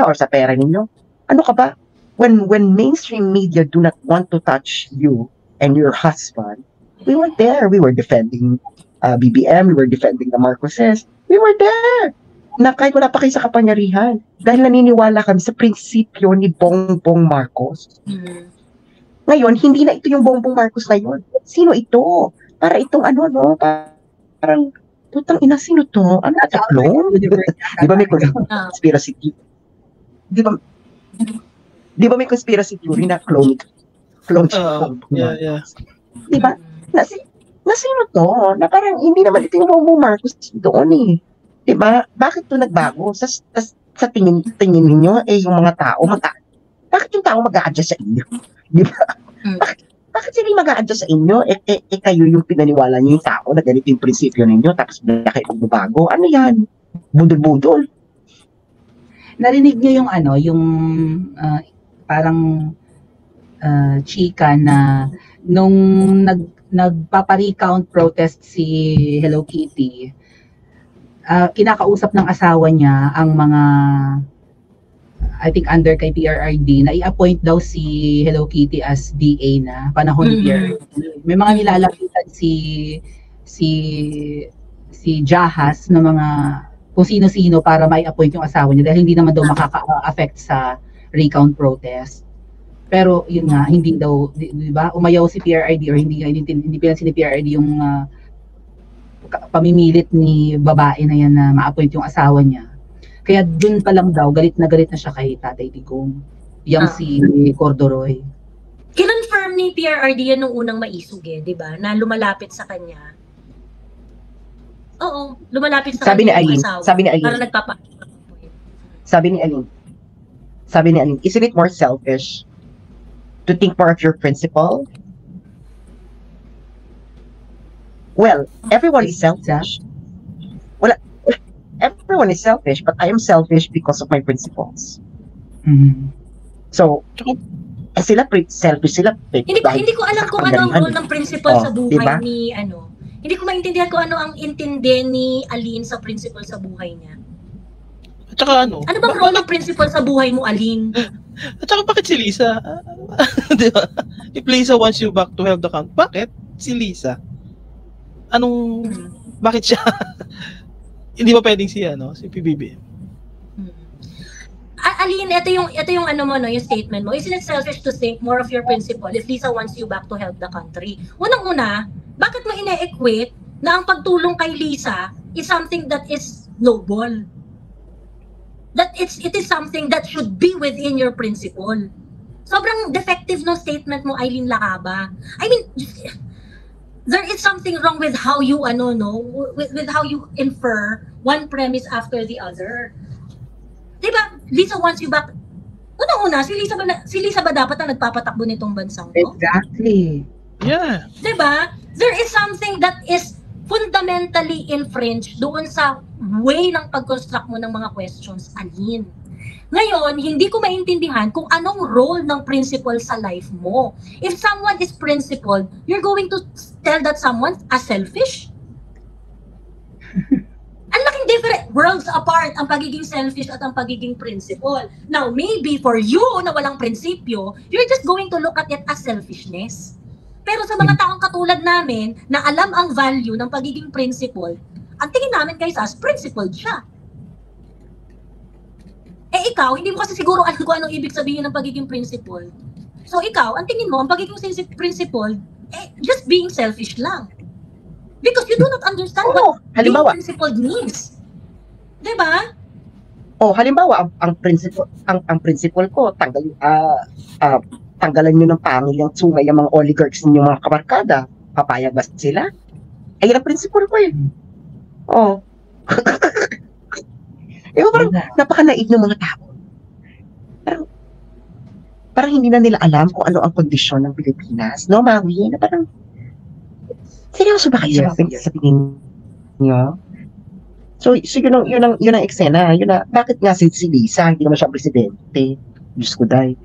or sa pera ninyo? Ano ka ba? When mainstream media do not want to touch you and your husband, we were there. We were defending BBM. We were defending the Marcoses. We were there. Na kahit wala pa kayo sa kapangyarihan. Dahil naniniwala kami sa prinsipyo ni Bongbong Marcos. Ngayon, hindi na ito yung Bongbong Marcos na yun. Sino ito? Para itong ano, no? Parang, putang ina, sino to? Ano ito? Clone? Di ba may Ah. conspiracy theory? Di ba may conspiracy theory na clone siya? Yeah. Di ba? Na sino to? Na parang hindi naman ito yung Bongbong Marcos doon eh. Di ba? Bakit to nagbago? Sa tingin ninyo, yung mga tao, bakit yung tao mag-a-adjust sa inyo? Di ba? Bakit sila mag-a-adjust sa inyo? Kayo yung pinaniwala niyo yung tao na ganito yung prinsipyo ninyo, tapos bigla kayo magbabago. Ano yan? Budol-budol. Narinig niyo yung ano, yung parang chika na nung nagpapa-recount protest si Hello Kitty, kinakausap ng asawa niya ang mga, I think under kay PRRD, na i-appoint daw si Hello Kitty as DA na panahon ni PRRD. May mga nilalapitan si Jahas na mga kung sino-sino para mai-appoint yung asawa niya dahil hindi naman daw makaka-affect sa recount protest. Pero yun nga, hindi daw, di ba, umayaw si PRRD or hindi pinansin ni PRRD yung pamimilit ni babae na yan na ma-appoint yung asawa niya. Kaya dun pa lang daw, galit na siya kay Tatay Digong. Yang si Cordoroy. Kinonfirm ni PRRD yan nung unang maisog di ba? Na lumalapit sa kanya. Oo, lumalapit sa Sabi ni kanya yung Aline, asawa. sabi ni Aline. Para nagpapa... Sabi ni Aline, isn't it more selfish to think more of your principle? Well, everyone is selfish. Everyone is selfish, but I am selfish because of my principles. Mhm. So, sila selfish sila. Hindi ko alam kung ano ang role ng principal sa buhay diba? ni Hindi ko maintindihan kung ano ang intindi ni Aline sa principal sa buhay niya. At saka ano? Ano bang role ng principal sa buhay mo, Aline? At saka bakit si Lisa? Di ba? If Lisa wants you back to help the count, bakit si Lisa? Bakit siya? Hindi ba pwedeng si PBB? Aline, ito yung ano mo, no, yung statement mo. Isn't it selfish to think more of your principle if Lisa wants you back to help the country? Unang-una, bakit mo ine-equate na ang pagtulong kay Lisa is something that is noble? That it is something that should be within your principle. Sobrang defective no statement mo, Eileen Lakaba. I mean, there is something wrong with how you with how you infer one premise after the other. Diba, Lisa wants you back. Unang-una, si Lisa ba dapat ang nagpapatakbo nitong bansang to? Exactly. Yeah. Diba? There is something that is fundamentally infringed doon sa way ng pag-construct mo ng mga questions, Aline. Ngayon, hindi ko maintindihan kung anong role ng principle sa life mo. If someone is principled, you're going to tell that someone as selfish? Ang laking different worlds apart ang pagiging selfish at ang pagiging principle. Now, maybe for you na walang prinsipyo, you're just going to look at it as selfishness. Pero sa mga taong katulad namin na alam ang value ng pagiging principle, ang tingin namin guys as principled siya. Ikaw, hindi mo kasi siguro alam kung anong ibig sabihin ng pagiging principle. So ikaw, ang tingin mo, ang pagiging principle, just being selfish lang. Because you do not understand what being principled means. Diba? Halimbawa, ang principle ko, tanggalan nyo ng pangil yung sungay yung mga oligarchs ninyo mga kabarkada. Papayag ba sila? Ayun ang principle ko parang napaka-naive ng mga tao. Parang hindi na nila alam kung ano ang kondisyon ng Pilipinas. No, Maui? Na parang, seryoso ba kayo sa tingin nyo? So yun ang eksena. Bakit nga si Lisa, hindi naman siya presidente? Diyos ko, day.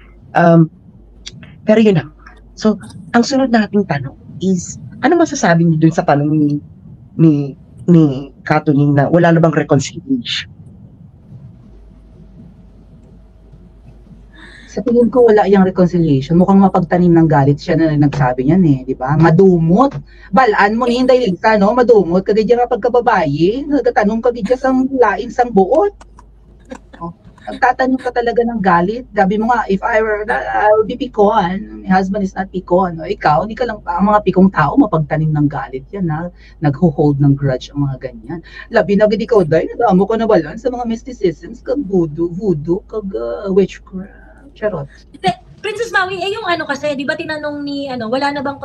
Pero yun na. So, ang sunod nating tanong is, ano masasabi niyo dun sa tanong ni Katuning na wala na bang reconciliation? Sa tingin ko wala yung reconciliation. Mukhang mapagtanim ng galit siya na nagsabi niyan di ba? Madumot. Balaan mo ni Inday Lisa, no? Madumot. Kadi dyan nga pagkababayi. Nagtatanong ka dyan sang lain sang buot. Nagtatanim ka talaga ng galit. Sabi mo nga, if I would be pikon, my husband is not pikon. O ikaw, hindi ka lang, ang mga pikong tao, mapagtanim ng galit yan, ha? Nag-hold ng grudge ang mga ganyan. Labi na gid ikaw, dahil nadamo ko na balan sa mga mysticisms, kag voodoo, kag witchcraft. Charot. Princess Maui, yung ano kasi, di ba tinanong ni, wala na bang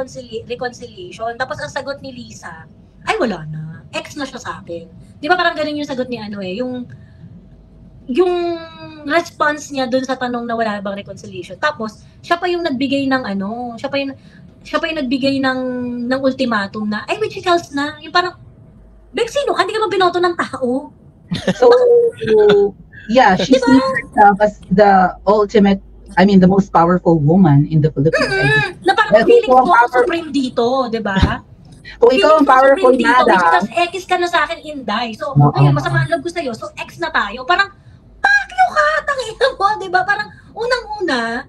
reconciliation? Tapos ang sagot ni Lisa, ay wala na. Ex na siya sa akin. Di ba parang ganun yung sagot ni yung response niya dun sa tanong na wala bang reconciliation. Tapos, siya pa yung nagbigay ng siya pa yung nagbigay ng ultimatum na, ay, witchicals na. Yung parang, Bek, sino ka? Hindi ka man binoto ng tao. So, yeah, she sees herself as the ultimate, the most powerful woman in the Philippines. Na parang feeling ko ako supreme dito, di ba? Kung ikaw ang powerful na Witchicals, X ka na sa akin, Inday. So, ngayon, masama ang loob ko sa'yo. So, X na tayo. Parang, pakyo ka, tangina mo, di ba? Parang, unang-una,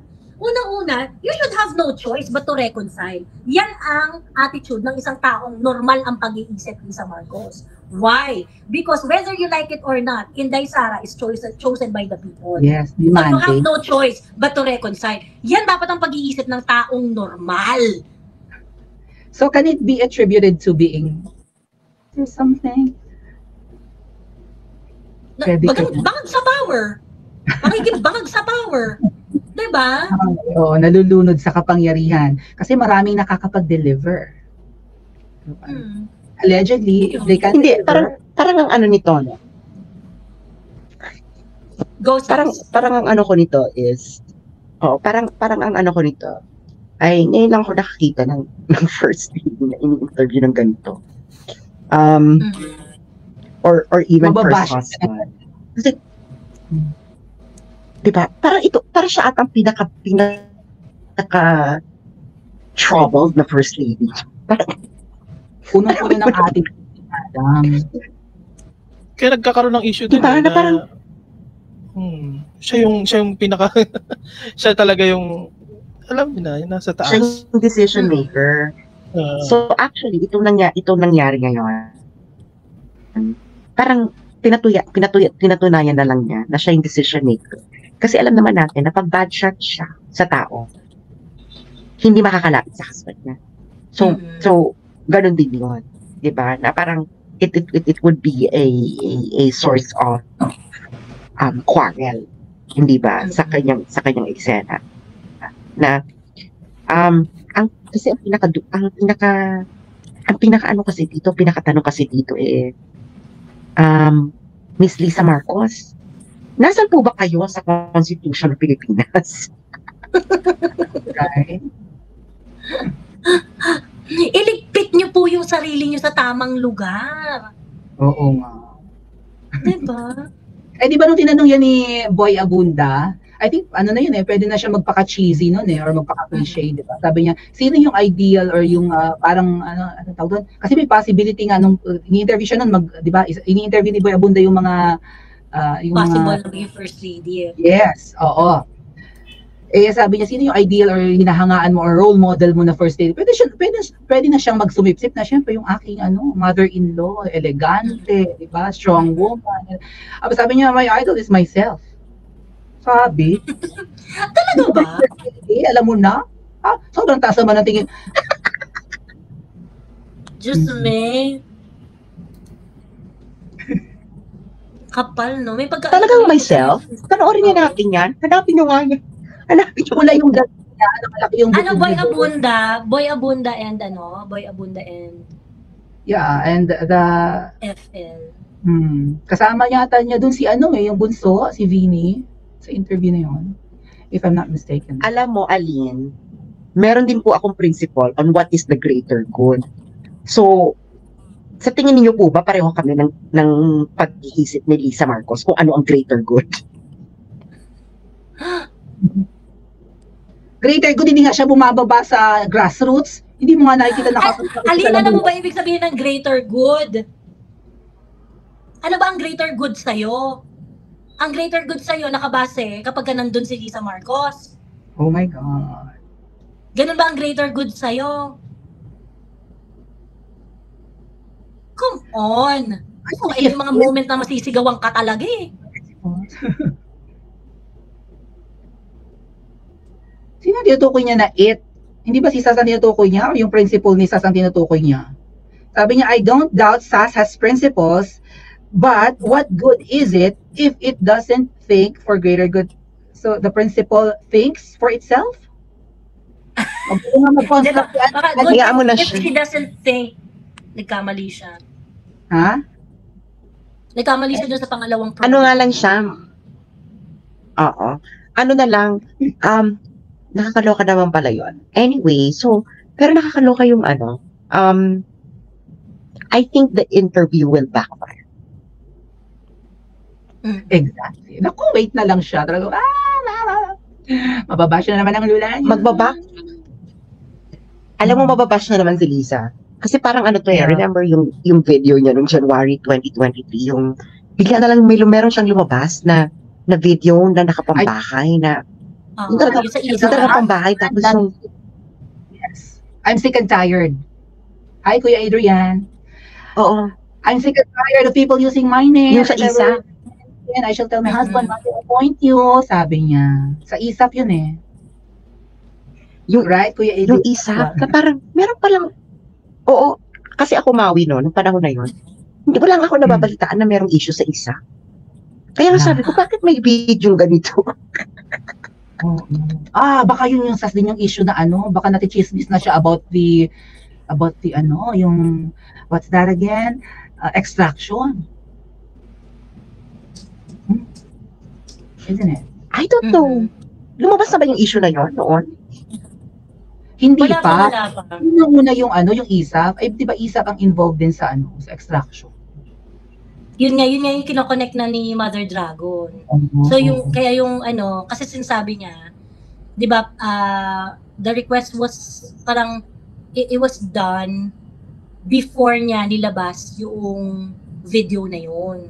you should have no choice but to reconcile. Yan ang attitude ng isang taong normal ang pag-iisip ni Lisa Marcos. Why? Because whether you like it or not, Inday Sara is chosen by the people. Yes, So you have no choice but to reconcile. Yan dapat ang pag-iisip ng taong normal. So can it be attributed to being something? Bangag sa power. Bangag sa power. Diba? Oo, nalulunod sa kapangyarihan. Kasi maraming nakakapag-deliver. Allegedly, if they can't Hindi, deliver. parang ang ano nito, no? Ghost. Parang ang ano ko nito is, parang ang ano ko nito, ay ngayon lang ako nakakita ng first lady na ini-interview ng ganito. Or even Mababash. first husband. Kasi, diba, parang siya at ang pinaka troubled na first lady. Punong-puno ng ating Adam. Kaya nagkakaroon ng issue din Diba, na, na parang, siya yung pinaka siya talaga yung alam mo na, yung nasa taas. siya yung decision maker. So actually, itong nangyari ngayon, parang pinatunayan na lang niya na siya yung decision maker. Kasi alam naman natin na pag bad shot siya sa tao, hindi makakalapit sa husband niya. So ganun din yun. Diba? Na parang it would be a source of quarrel. Hindi ba? Sa kanyang eksena. Na kasi ang pinakatanong kasi dito Miss Lisa Marcos, nasaan po ba kayo sa Constitution ng Pilipinas? Right? Iligpit niyo po yung sarili niyo sa tamang lugar. Oo nga. Diba? Di ba nung tinanong yan ni Boy Abunda, I think, pwede na siya magpaka-cheesy nun or magpaka-cliche, di ba? Sabi niya, sino yung ideal or yung parang, ano tawag doon? Kasi may possibility nga nung, ini-interview siya nun, di ba? Ini-interview ni Boy Abunda yung mga, Possible na yung first lady. Yes, oo. Sabi niya, sino yung ideal or hinahangaan mo or role model mo na first lady? Pwede na siyang magsumipsip na siyempre yung aking mother-in-law, elegante, di ba? Strong woman. Sabi niya, my idol is myself. Sabi. Talaga ba? Alam mo na? Sobrang taas naman ang tingin. Diyos me. Kapal, no? May Talagang myself? Panoorin niya natin yan. Hanapin niyo nga yan. Wala yung dati niya. Malaki yung Boy Abunda and Yeah, and the FL. kasama yata niya dun si yung bunso, si Vinny, sa interview na yun. If I'm not mistaken. Alam mo, Aline, meron din po akong principle on what is the greater good. So, sa tingin niyo po ba pareho kami ng pag-iisip ni Lisa Marcos kung ano ang greater good? Greater good, hindi nga siya bumababa sa grassroots. Hindi mo nga nakikita Alina, ano mo ba ibig sabihin ng greater good? Ano ba ang greater good sa'yo? Ang greater good sa'yo nakabase kapag nandun si Lisa Marcos. Oh my God. Ganun ba ang greater good sa'yo? Come on. Yung mga moment na masisigawan ka talaga eh. Sino tinutukoy niya na it? Hindi ba si Sas ang tinutukoy niya o yung principal ni Sas ang tinutukoy niya? Sabi niya, I don't doubt Sas has principles, but what good is it if it doesn't think for greater good? So the principal thinks for itself? Diba? Baka good Hayaan mo na if siya. he doesn't think, nagkamali siya. Ha? Nagkamali siya dun sa pangalawang program. Ano nga lang siya? Oo. Ano na lang, nakakaloka naman pala yun. Anyway, so, pero nakakaloka yung ano, I think the interview will backfire. Exactly. Naku, wait na lang siya. Talaga, mababash na naman ang lula niya. Alam mo, mababash na naman si Lisa. Kasi parang ano to Yeah. remember yung video niya noong January 2023, yung bigla na lang meron siyang lumabas na video na nakapambahay na Oo, yung talaga, yung sa yung isa. talaga pambahay tapos yung Yes. I'm sick and tired. Hi, Kuya Adrian. oo, I'm sick and tired of people using my name. yung sa isa. And I shall tell my husband not to appoint you. Sabi niya. Sa ISAP yun eh. Yung- Right, Kuya Adrian? Yung isa, na parang, meron palang, oo, kasi ako Maui no, nung panahon na yun, hindi pa lang ako nababalitaan na merong issue sa isa. Kaya nga sabi ko, bakit may video ganito? Baka yun yung sas din yung issue na ano, baka natichismis na siya about the ano, yung, what's that again? Extraction. Isn't it? I don't know. Lumabas na ba yung issue na yun noon? Hindi Wala pa. pa. Una yung ano, yung ISAP. Ay, di ba ISAP ang involved din sa ano, sa extraction? Yun nga yung kinoconnect na ni Mother Dragon. So kaya yung ano, kasi sinasabi niya, 'di ba, the request was parang it was done before niya nilabas yung video na yun.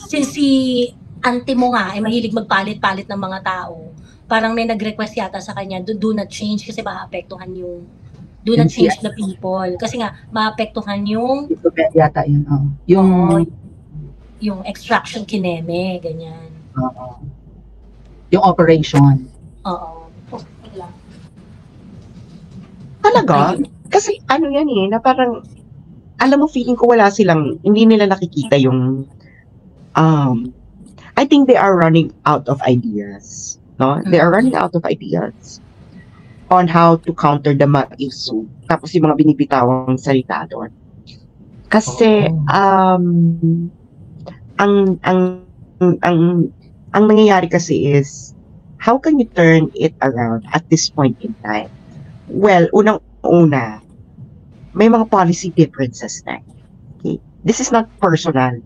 Since si auntie mo nga ay mahilig magpalit-palit ng mga tao, parang may nag-request yata sa kanya, do not change kasi maapektuhan yung do not change the people. Kasi nga, maapektuhan yung Ito ba yata yun, yung extraction kineme, ganyan. Yung operation. Oo. Talaga? Kasi ano yan eh, na parang, alam mo, feeling ko wala silang, hindi nila nakikita yung, I think they are running out of ideas. No? They are running out of ideas on how to counter the issue. Tapos yung mga binibitawang salita doon. Kasi, ang nangyayari kasi is, how can you turn it around at this point in time? Well, unang-una, may mga policy differences na. Okay? This is not personal.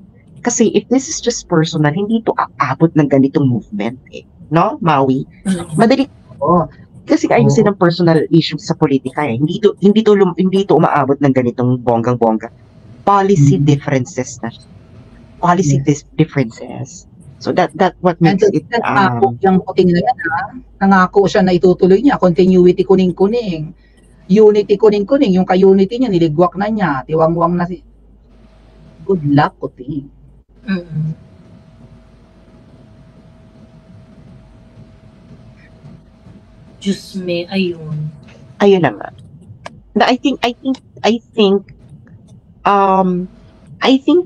Kasi if this is just personal, hindi to aabot ng ganitong movement. Eh. No, Maui? Madali. Kasi ayusin ang personal issues sa politika eh. Hindi to umaabot ng ganitong bonggang-bongga. Policy differences na. Policy differences. So that what makes it Nangako yung puting na yan, nangako siya na itutuloy niya, continuity kuning-kuning. Unity kuning-kuning, yung ka-unity niya, niligwak na niya, tiwangwang na si... Good luck, puting. Diyos me, ayun. Ayun na nga. I think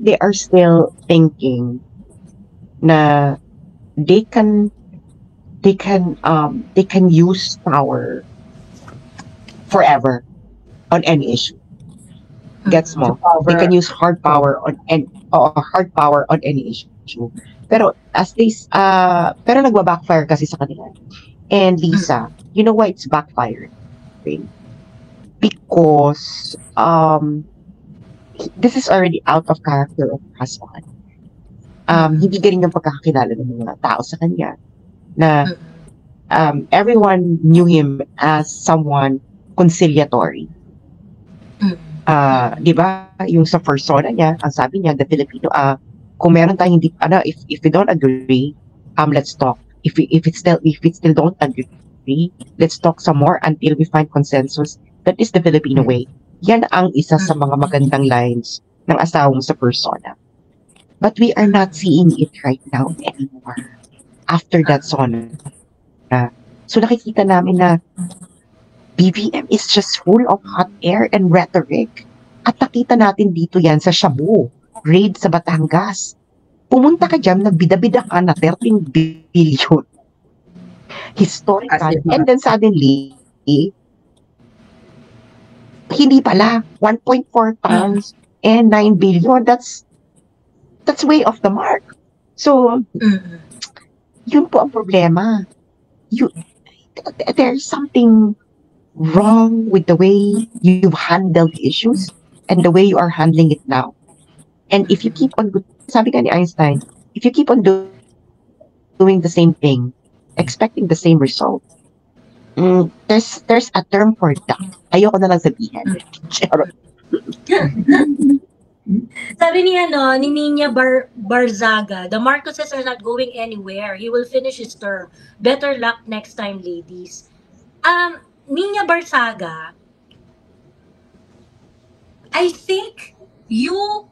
they are still thinking na they can use power forever on any issue. Gets mo? They can use hard power on any issue. Pero pero nagba-backfire kasi sa kanila. And Lisa, you know why it's backfired? Okay? Because this is already out of character of husband. Hindi galing ng pagkakakilala ng mga tao sa kanya na everyone knew him as someone conciliatory. Di ba? Yung sa persona niya, ang sabi niya, the Filipino, kung meron tayong hindi, if we don't agree, let's talk. If we still don't agree, let's talk some more until we find consensus. That is the Filipino way. Yan ang isa sa mga magandang lines ng asawa mo sa persona. But we are not seeing it right now anymore. after that SONA. So nakikita namin na BBM is just full of hot air and rhetoric. At nakita natin dito yan sa Shabu, raid sa Batangas. Pumunta ka dyan, nagbida-bida ka na 13 billion. Historical. And then suddenly, hindi pala. 1.4 tons and 9 billion. That's way off the mark. So, yun po ang problema. There's something wrong with the way you've handled the issues and the way you are handling it now. And if you keep on, sabi ka ni Einstein, if you keep on doing the same thing, expecting the same result, there's a term for that. Ayoko na lang sabihin. Sabi niya, ni Nina Barzaga, the Marcoses are not going anywhere. He will finish his term. Better luck next time, ladies. Nina Barzaga, I think you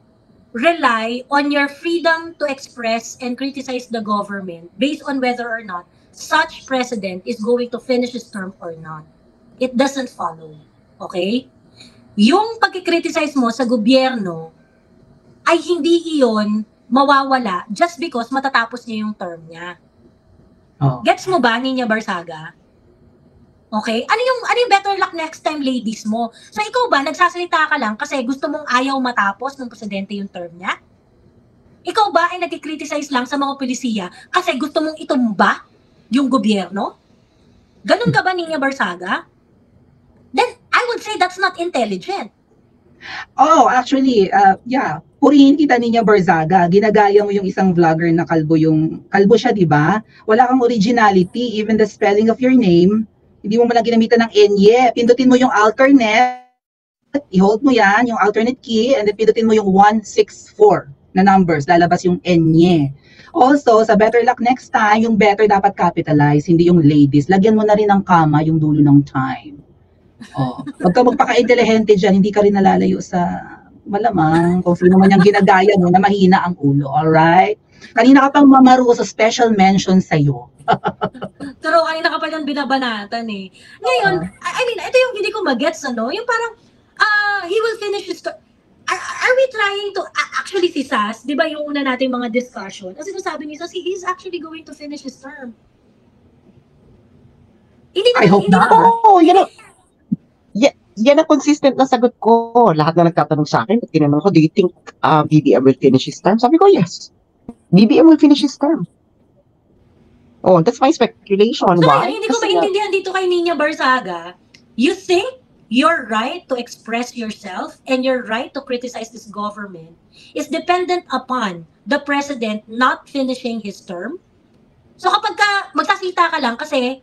rely on your freedom to express and criticize the government based on whether or not such president is going to finish his term or not. It doesn't follow. Okay? Yung pagkikriticize mo sa gobyerno ay hindi iyon mawawala just because matatapos niya yung term niya. Oh. Gets mo ba, Nina Barzaga? Okay? Ano yung better luck next time, ladies mo? So ikaw ba, nagsasalita ka lang kasi gusto mong ayaw matapos ng presidente yung term niya? Ikaw ba ay nagkikriticize lang sa mga polisiya kasi gusto mong itumba yung gobyerno? Ganun ka ba, Nina Barzaga? Then, I would say that's not intelligent. Oh, actually, yeah. Purihin kita Nina Barzaga. Ginagaya mo yung isang vlogger na kalbo siya, di ba? Wala kang originality, even the spelling of your name. Hindi mo malang ginamitan ng enye. Pindutin mo yung alternate, i-hold mo yan, yung alternate key, and then pindutin mo yung 164 na numbers, lalabas yung enye. Also, sa better luck next time, yung better dapat capitalize, hindi yung ladies. Lagyan mo na rin ng comma yung dulo ng time. Oh, wag ka magpaka-intelihente dyan, hindi ka rin nalalayo sa malamang kung sino man yung ginagaya mo na mahina ang ulo, alright? Kanina ka pang mamaro sa special mention sa'yo. Pero kanina ka pa lang binabanatan eh. Ngayon, I mean, ito yung hindi ko magets, yung parang, he will finish his term. Are we trying to, actually si Sas, di ba yung una nating mga discussion, ang sinasabi ni Sas, he is actually going to finish his term. I hope not. Oh, yan ang consistent na sagot ko. Lahat na nagtatanong sa akin, tinanong ko, do you think BBM will finish his term? Sabi ko, yes. BBM will finish his term. Oh, that's my speculation. So, Why? hindi ko maintindihan dito kay Nina Barzaga. You think your right to express yourself and your right to criticize this government is dependent upon the president not finishing his term? So kapag magsasalita ka lang kasi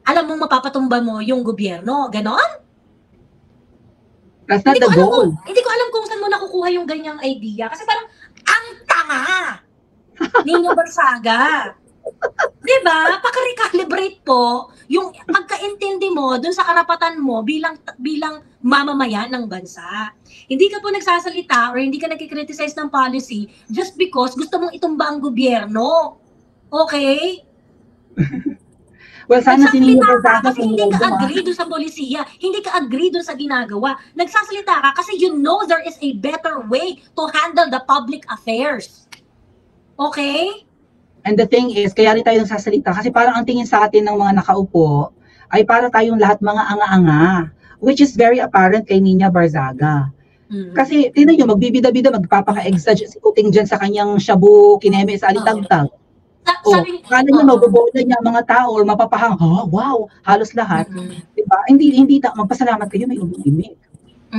alam mong mapapatumba mo yung gobyerno, ganon? That's not the goal. Hindi ko alam kung saan mo nakukuha yung ganyang idea. Kasi parang, ang tanga! Nina Barzaga. Diba? Paka-recalibrate po yung pagkaintindi mo dun sa karapatan mo bilang mamamayan ng bansa. Hindi ka po nagsasalita or hindi ka nagkikriticize ng policy just because gusto mong itumba ang gobyerno. Okay? Well, sana si Nina Barzaga hindi ka agree doon sa polisiya, hindi ka agree doon sa ginagawa. Nagsasalita ka kasi you know there is a better way to handle the public affairs. Okay? And the thing is, kaya rin tayo nagsasalita kasi parang ang tingin sa atin ng mga nakaupo ay para tayong lahat mga anga-anga, which is very apparent kay Nina Barzaga. Kasi tingnan nyo, magbibida-bida, magpapaka-exaggerate si Kuting dyan sa kanyang shabu, kineme sa alitagtag. Kala niya mabubola niya mga tao or mapapahang, wow, halos lahat. Diba? Hindi magpasalamat kayo, may umimik.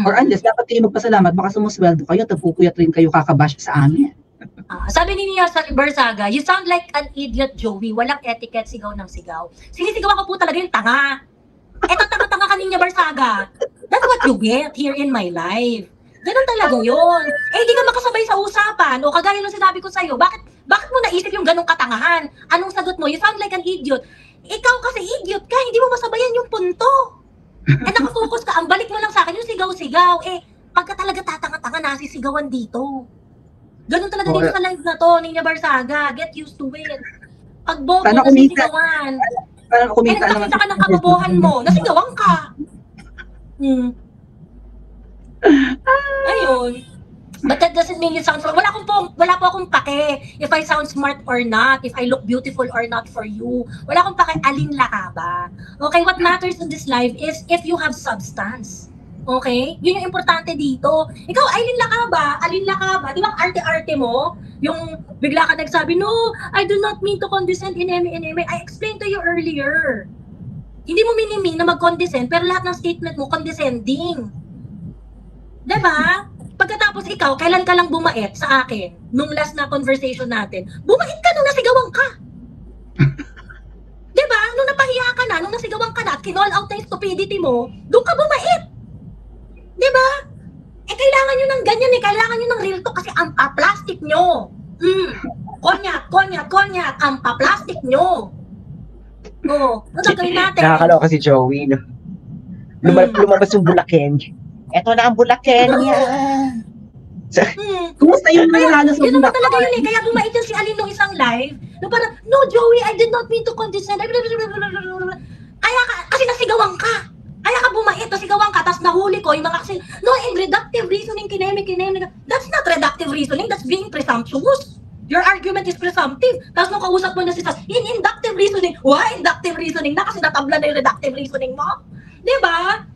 Or unless, dapat kayo magpasalamat, baka sumusweldo kayo, tagpupuyat rin kayo kakabash sa amin. Sabi ni Nina Barzaga, you sound like an idiot, Joey. Walang etiquette, sigaw ng sigaw. Sinisigawan ko po talaga yung tanga. Eto tanga-tanga ka, Nina Barzaga. That's what you get here in my life. Ganun talaga yun. Hindi ka makasabay sa usapan. O kagaya ng sinabi ko sa'yo, bakit mo naisip yung ganung katangahan? Anong sagot mo? You sound like an idiot. Ikaw kasi idiot ka, hindi mo masabayan yung punto. Nakafocus ka, ang balik mo lang sa akin yung sigaw-sigaw. Pagka talaga tatanga-tanga, nasisigawan dito. Ganun talaga dito sa live na to, Nina Barzaga. Get used to it. Pag bobo, Sana kumita. nasisigawan. Parang Eh, kumita naman. nakita ka ng kabobohan mo, nasigawan ka. Ayun. But that doesn't mean you sound wala po akong pake if I sound smart or not, if I look beautiful or not for you. Wala akong pake alin lakaba. Okay, what matters in this life is if you have substance. Okay? Yun yung importante dito. Ikaw, alin lakaba. Di ba arte-arte mo? Yung bigla ka nagsabi, no, I do not mean to condescend in eme. I explained to you earlier. Hindi mo minimin na mag-condescend, pero lahat ng statement mo, condescending. Diba? Pagkatapos ikaw, kailan ka lang bumait sa akin nung last na conversation natin? Bumait ka nung nasigawan ka. Diba? Nung napahiya ka na, nung nasigawan ka na at kinall out na yung stupidity mo, doon ka bumait. Diba? Eh, kailangan nyo ng ganyan eh. Kailangan nyo ng real talk kasi ang pa-plastic nyo. Konyak, ang pa-plastic nyo. Oo. Ano gagawin natin? Nakakaloka si Joey, no? Lumabas yung bulaken. Eto na ang bulaken niya. Kumusta yung mga halos Yun naman talaga yun eh. Kaya bumait yan si Aline nung isang live. No, parang, no Joey, I did not mean to condescend. Kaya ka, kasi nasigawan ka. Kaya ka bumait, nasigawan ka, tapos nahuli ko yung mga kasi, no, in reductive reasoning, kineme. That's not reductive reasoning, that's being presumptuous. Your argument is presumptive. Tapos nung kausap mo na si Sas, in inductive reasoning, why inductive reasoning na kasi natabla na yung reductive reasoning mo? Diba?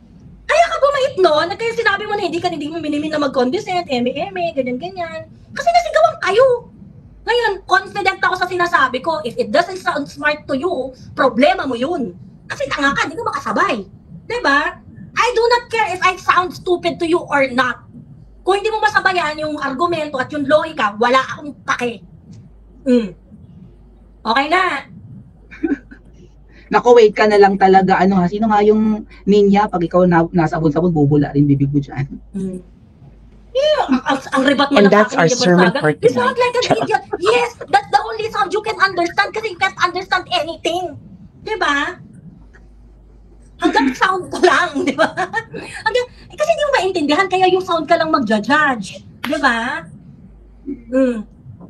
Kaya ka bumait nun, kaya sinabi mo na hindi mo minimin na mag-condescend, eme, ganyan. Kasi nasigawan kayo. Ngayon, confident ako sa sinasabi ko, if it doesn't sound smart to you, problema mo yun. Kasi tanga ka, hindi ko makasabay. Diba? I do not care if I sound stupid to you or not. Kung hindi mo masabayan yung argumento at yung logika, wala akong pake. Okay na. Naku, wait ka na lang talaga. Sino nga yung ninya? Pag ikaw nasa sabon-sabon, bubula rin bibig mo dyan. Yeah, ang ribat mo And ng that's our sermon for You sound tonight. like an idiot. Yes, that's the only sound you can understand kasi you can't understand anything. Diba? Hanggang sound ka lang, di ba? Kasi hindi mo maintindihan, kaya yung sound ka lang magja-judge. Di ba?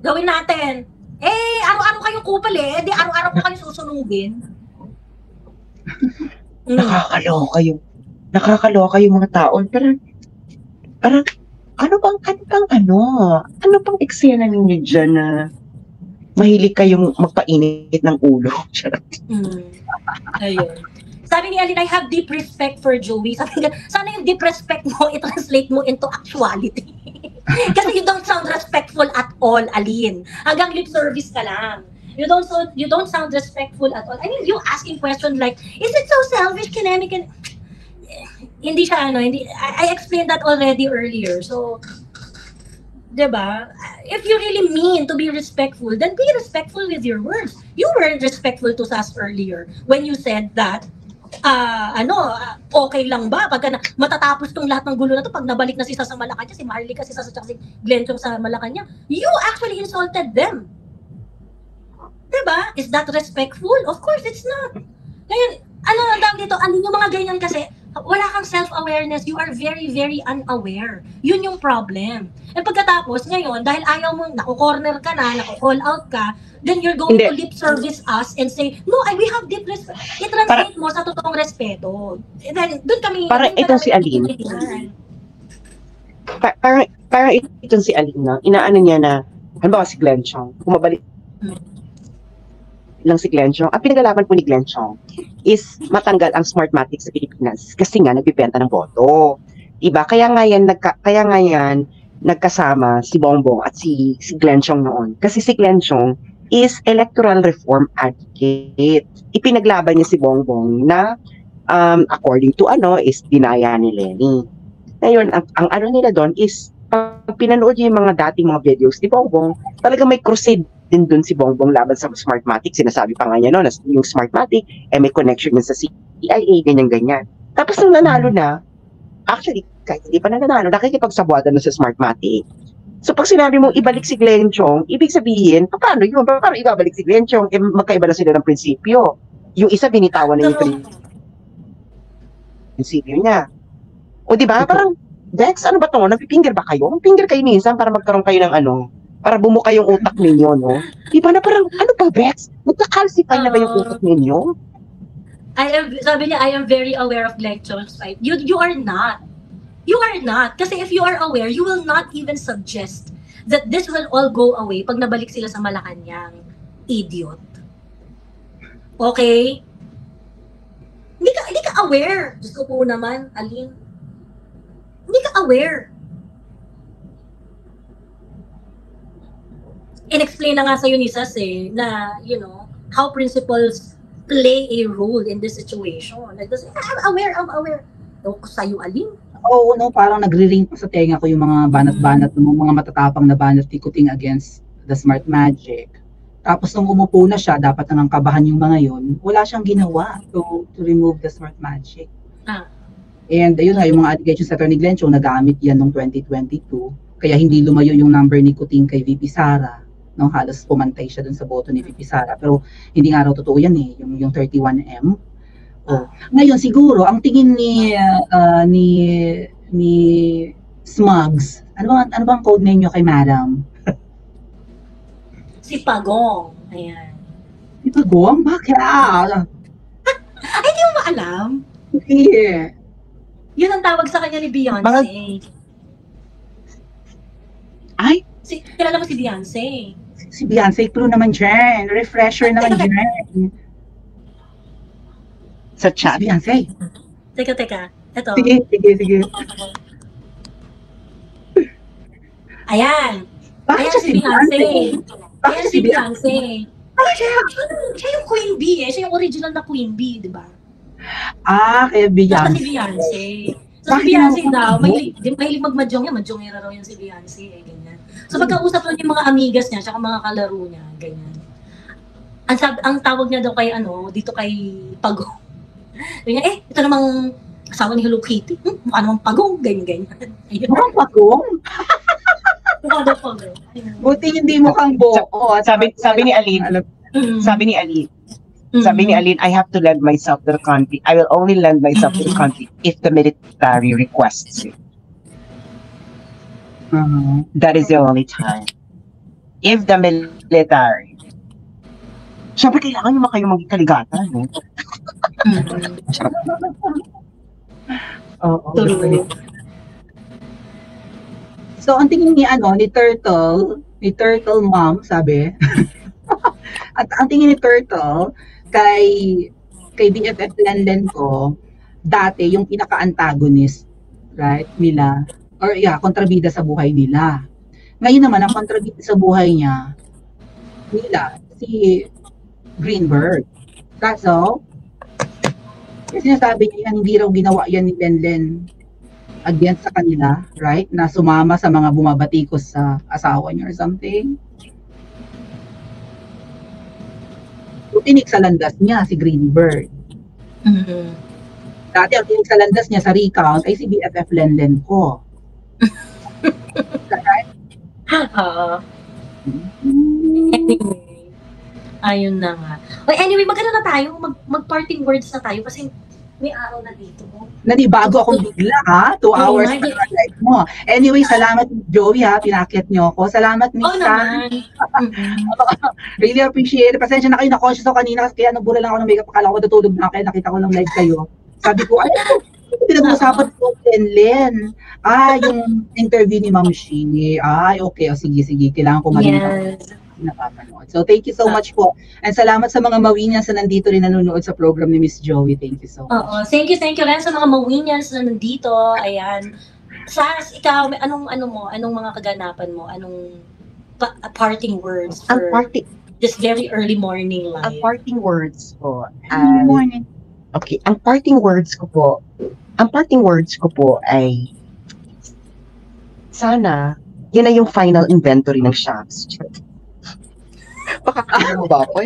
Gawin natin. Eh, araw-araw kayong kupal eh. Di araw-araw ko kayo susunugin. Nakakaloka yung mga tao. Parang, ano bang eksena ninyo dyan na mahilig kayong magpainit ng ulo? Ayun. Sabi ni Aline, I have deep respect for Joey. Sabi nga, sana yung deep respect mo, i-translate mo into actuality. Kasi you don't sound respectful at all, Aline. Hanggang lip service ka lang. You don't sound respectful at all. I mean, you asking question like, is it so selfish, kinemic? Hindi siya, I explained that already earlier. So, diba? If you really mean to be respectful, then be respectful with your words. You weren't respectful to Sas earlier when you said that, okay lang ba? Pagka matatapos tong lahat ng gulo na to, pag nabalik na si Sas sa Malacanang, si Maharlika, si Sas at si Glenn Chong sa Malacanang, you actually insulted them. Diba? Is that respectful? Of course, it's not. Ngayon, ang tawag dito, yung mga ganyan kasi, wala kang self-awareness, you are very, very unaware. Yun yung problem. And pagkatapos, ngayon, dahil ayaw mo, naku-corner ka na, naku-call out ka, then you're going to lip service us and say, no, we have deep respect. I-translate mo sa totoong respeto. And then, doon kami... Parang itong si Aline. Parang itong si Aline, no? Inaano niya na, halimbawa si Glenn Chong, kumabalik lang si Glenn Chong. Ang pinagalaman po ni Glenn Chong is matanggal ang Smartmatic sa Pilipinas kasi nga nagbibenta ng boto. Diba? Kaya nga yan nagkasama si Bongbong at si Glenn Chong noon. Kasi si Glenn Chong is electoral reform advocate. Ipinaglaban niya si Bongbong na according to is dinaya ni Lenny. Ngayon, ang ano nila doon is pag pinanood niyo yung mga dating mga videos ni Bongbong, talaga may crusade din doon si Bongbong laban sa Smartmatic. Sinasabi pa nga niya no, na yung Smartmatic, may connection din sa CIA, ganyan-ganyan. Tapos nung nanalo na, actually, kahit hindi pa nanalo, nakikipagsabuatan na sa Smartmatic. So pag sinabi mong ibalik si Glenn Chong, ibig sabihin, paano yun? Paano ibabalik si Glenn Chong? Magkaiba na sila ng prinsipyo. Yung isa, binitawan na yung prinsipyo niya. O diba? Parang, Dex, ano ba to? Nagpipinger ba kayo? Magpinger kayo minsan para magkaroon kayo ng Para bumuka yung utak ninyo, no? Di ba na parang, ano ba, Bex? Magka-calcify na ba yung utak ninyo? Sabi niya, I am very aware of Glenn Chong's fight. You are not. You are not. Kasi if you are aware, you will not even suggest that this will all go away pag nabalik sila sa Malacanang. Idiot. Okay? Hindi ka aware. Diyos ko po naman, Aline. Hindi ka aware. In-explain na nga sa'yo ni Sas na, how principals play a role in this situation. Like, I'm aware. Sa'yo, Aline. Oo, no, parang nagre-ring pa sa tenga ko yung mga banat-banat, ng mga matatapang na banat ni Kuting against the Smart Magic. Tapos nung umupo na siya, dapat nang kabahan yung mga yon, wala siyang ginawa to remove the Smart Magic. And ayun nga, yung mga allegations sa Atty. Glenn Chong, nagamit yan noong 2022, kaya hindi lumayo yung number ni Kuting kay VP Sara. No, halos pumantay siya dun sa boto ni VP Sara. Pero hindi nga raw totoo yan yung 31M. Ngayon siguro ang tingin ni Smugs, ano bang code name niyo kay Madam? Si Pagong. Ayan. Si Pagong? Bakit? Ay, hindi mo maalam. Yeah. Yun ang tawag sa kanya ni Beyonce. Ay, kilala mo si Beyonce? Si Beyonce Pro naman dyan. Refresher naman dyan. Sa chat. Si Beyonce. Teka. Ito. Sige. Ayan. Bakit siya si Beyonce? Ayan si Beyonce. Siya yung Queen Bee Siya yung original na Queen Bee, di ba? Kaya Beyonce. Tapos si Beyonce. So si Beyonce daw, mahilig magmadyong yan. Madyongera raw yan si Beyonce. Ganyan. So pagkausap lang yung mga amigas niya, tsaka mga kalaro niya, ganyan. Ang tawag niya daw kay dito kay Pagong. Ganyan, ito namang asawa ni Hello Kitty. Mukha namang Pagong, ganyan. Mukhang Pagong? Mukha daw Pagong. Buti hindi mukhang Boko. Sabi ni Aline, Sabi ni Aline, I have to lend myself to the country. I will only lend myself to the country if the military requests it. That is the only time. If the military. Siyempre, kailangan nyo kayo maging kaligatan, no? Oo. So, ang tingin ni Turtle Mom, sabi, at ang tingin ni Turtle, kay BFF Lenlen ko, dati yung pinaka-antagonist, right, nila, kontrabida sa buhay nila. Ngayon naman, ang kontrabida sa buhay nila, si Greenberg. Kaso, kasi sinasabi niya, hindi raw ginawa yan ni Lenlen against sa kanila, right, na sumama sa mga bumabatikos sa asawa niya or something. Tinik sa landas niya, si Greenberg. Dati ang tinik sa landas niya sa recount ay si BFF Lenlen ko. Anyway, ayun na nga. Anyway, magano na tayo? Mag-parting words na tayo kasi may araw na dito. Nanibago akong bigla, ha? 2 hours pa na live mo. Anyway, salamat Joey, ha? Pinakyat niyo ako. Salamat, Miss San. Really appreciate it. Pasensya na kayo, na-conscious ako kanina kasi kaya nabura lang ako ng makeup. Akala ko matutulog na kaya nakita ko ng live kayo. Sabi ko, pinag-uusapan ko Len. Yung interview ni Ma'am Shini. Okay. Sige. Kailangan ko marinig. Napapanood. So, thank you so much po. And salamat sa mga Mawinyans na nandito rin nanonood sa program ni Miss Joey. Thank you so much. Oo. Thank you rin sa mga Mawinyans na nandito. Ayan. Sas, ikaw, anong mga kaganapan mo? Anong parting words for this very early morning live? Ang parting words ko. Good morning. Okay, ang parting words ko po ay sana yun na yung final inventory ng shops. Baka mo ba ako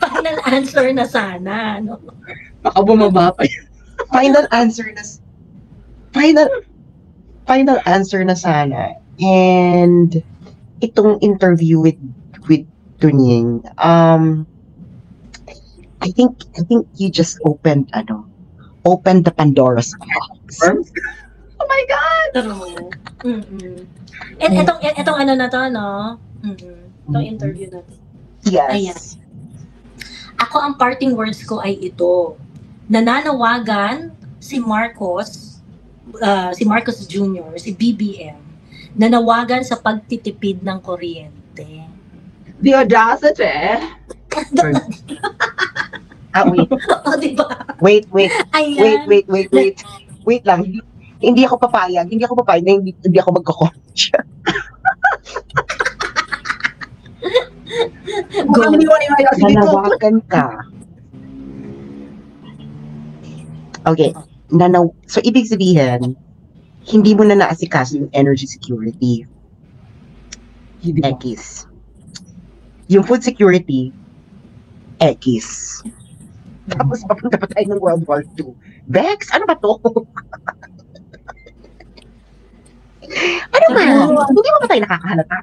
Final answer na sana, no? Baka bumaba pa yun. Final answer na sana. And itong interview with Tunying, I think you just opened the Pandora's box. Oh my God! True. Mm-mm. And etong ano na to, no? Itong interview na to. Yes. Ayan. Ako, ang parting words ko ay ito. Nananawagan si Marcos Jr., si BBM, nanawagan sa pagtitipid ng kuryente. The audacity. Wait. O, diba? Wait. Ayan. Wait. Wait lang. Hindi ako papayag na hindi ako magko-coach. Mukhang liwanag yung sige ko. Nanawagan ka. Okay. So, ibig sabihin, hindi mo na naasikaso yung energy security. Hindi ba? X. Yung food security, X. Tapos papunta pa tayo ng World War II. Bex, ano ba to? Ano ba? Hindi mo ba tayo nakakahalata?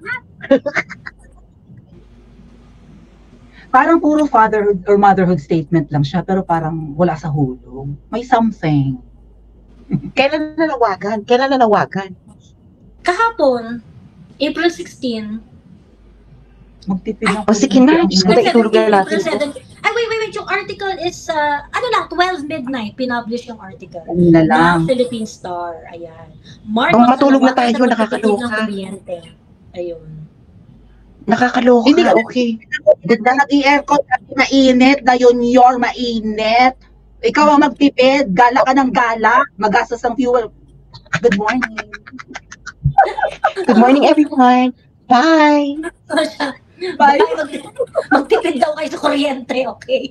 Parang puro fatherhood or motherhood statement lang siya, pero parang wala sa hulog. May something. Kailan nanawagan? Kahapon, April 16, Magtipid ng sige na. Diyos ko, itulog na natin. Ay, wait. Yung article is, 12 midnight, pinablish yung article. Ano na lang. Ng Philippine Star. Ayan. Matulog na tayo, nanawagan sa nakakaloka. pagtitipid ng kuryente. Ayun. Nakakaloka. Hindi ka- Okay. Na nag-i-aircon kasi mainit, na yun mainit. Ikaw ang magtipid, gala ka ng gala, magastos ng fuel. Good morning. Good morning, everyone. Bye. Bye. Magtipid daw kayo sa kuryente, okay?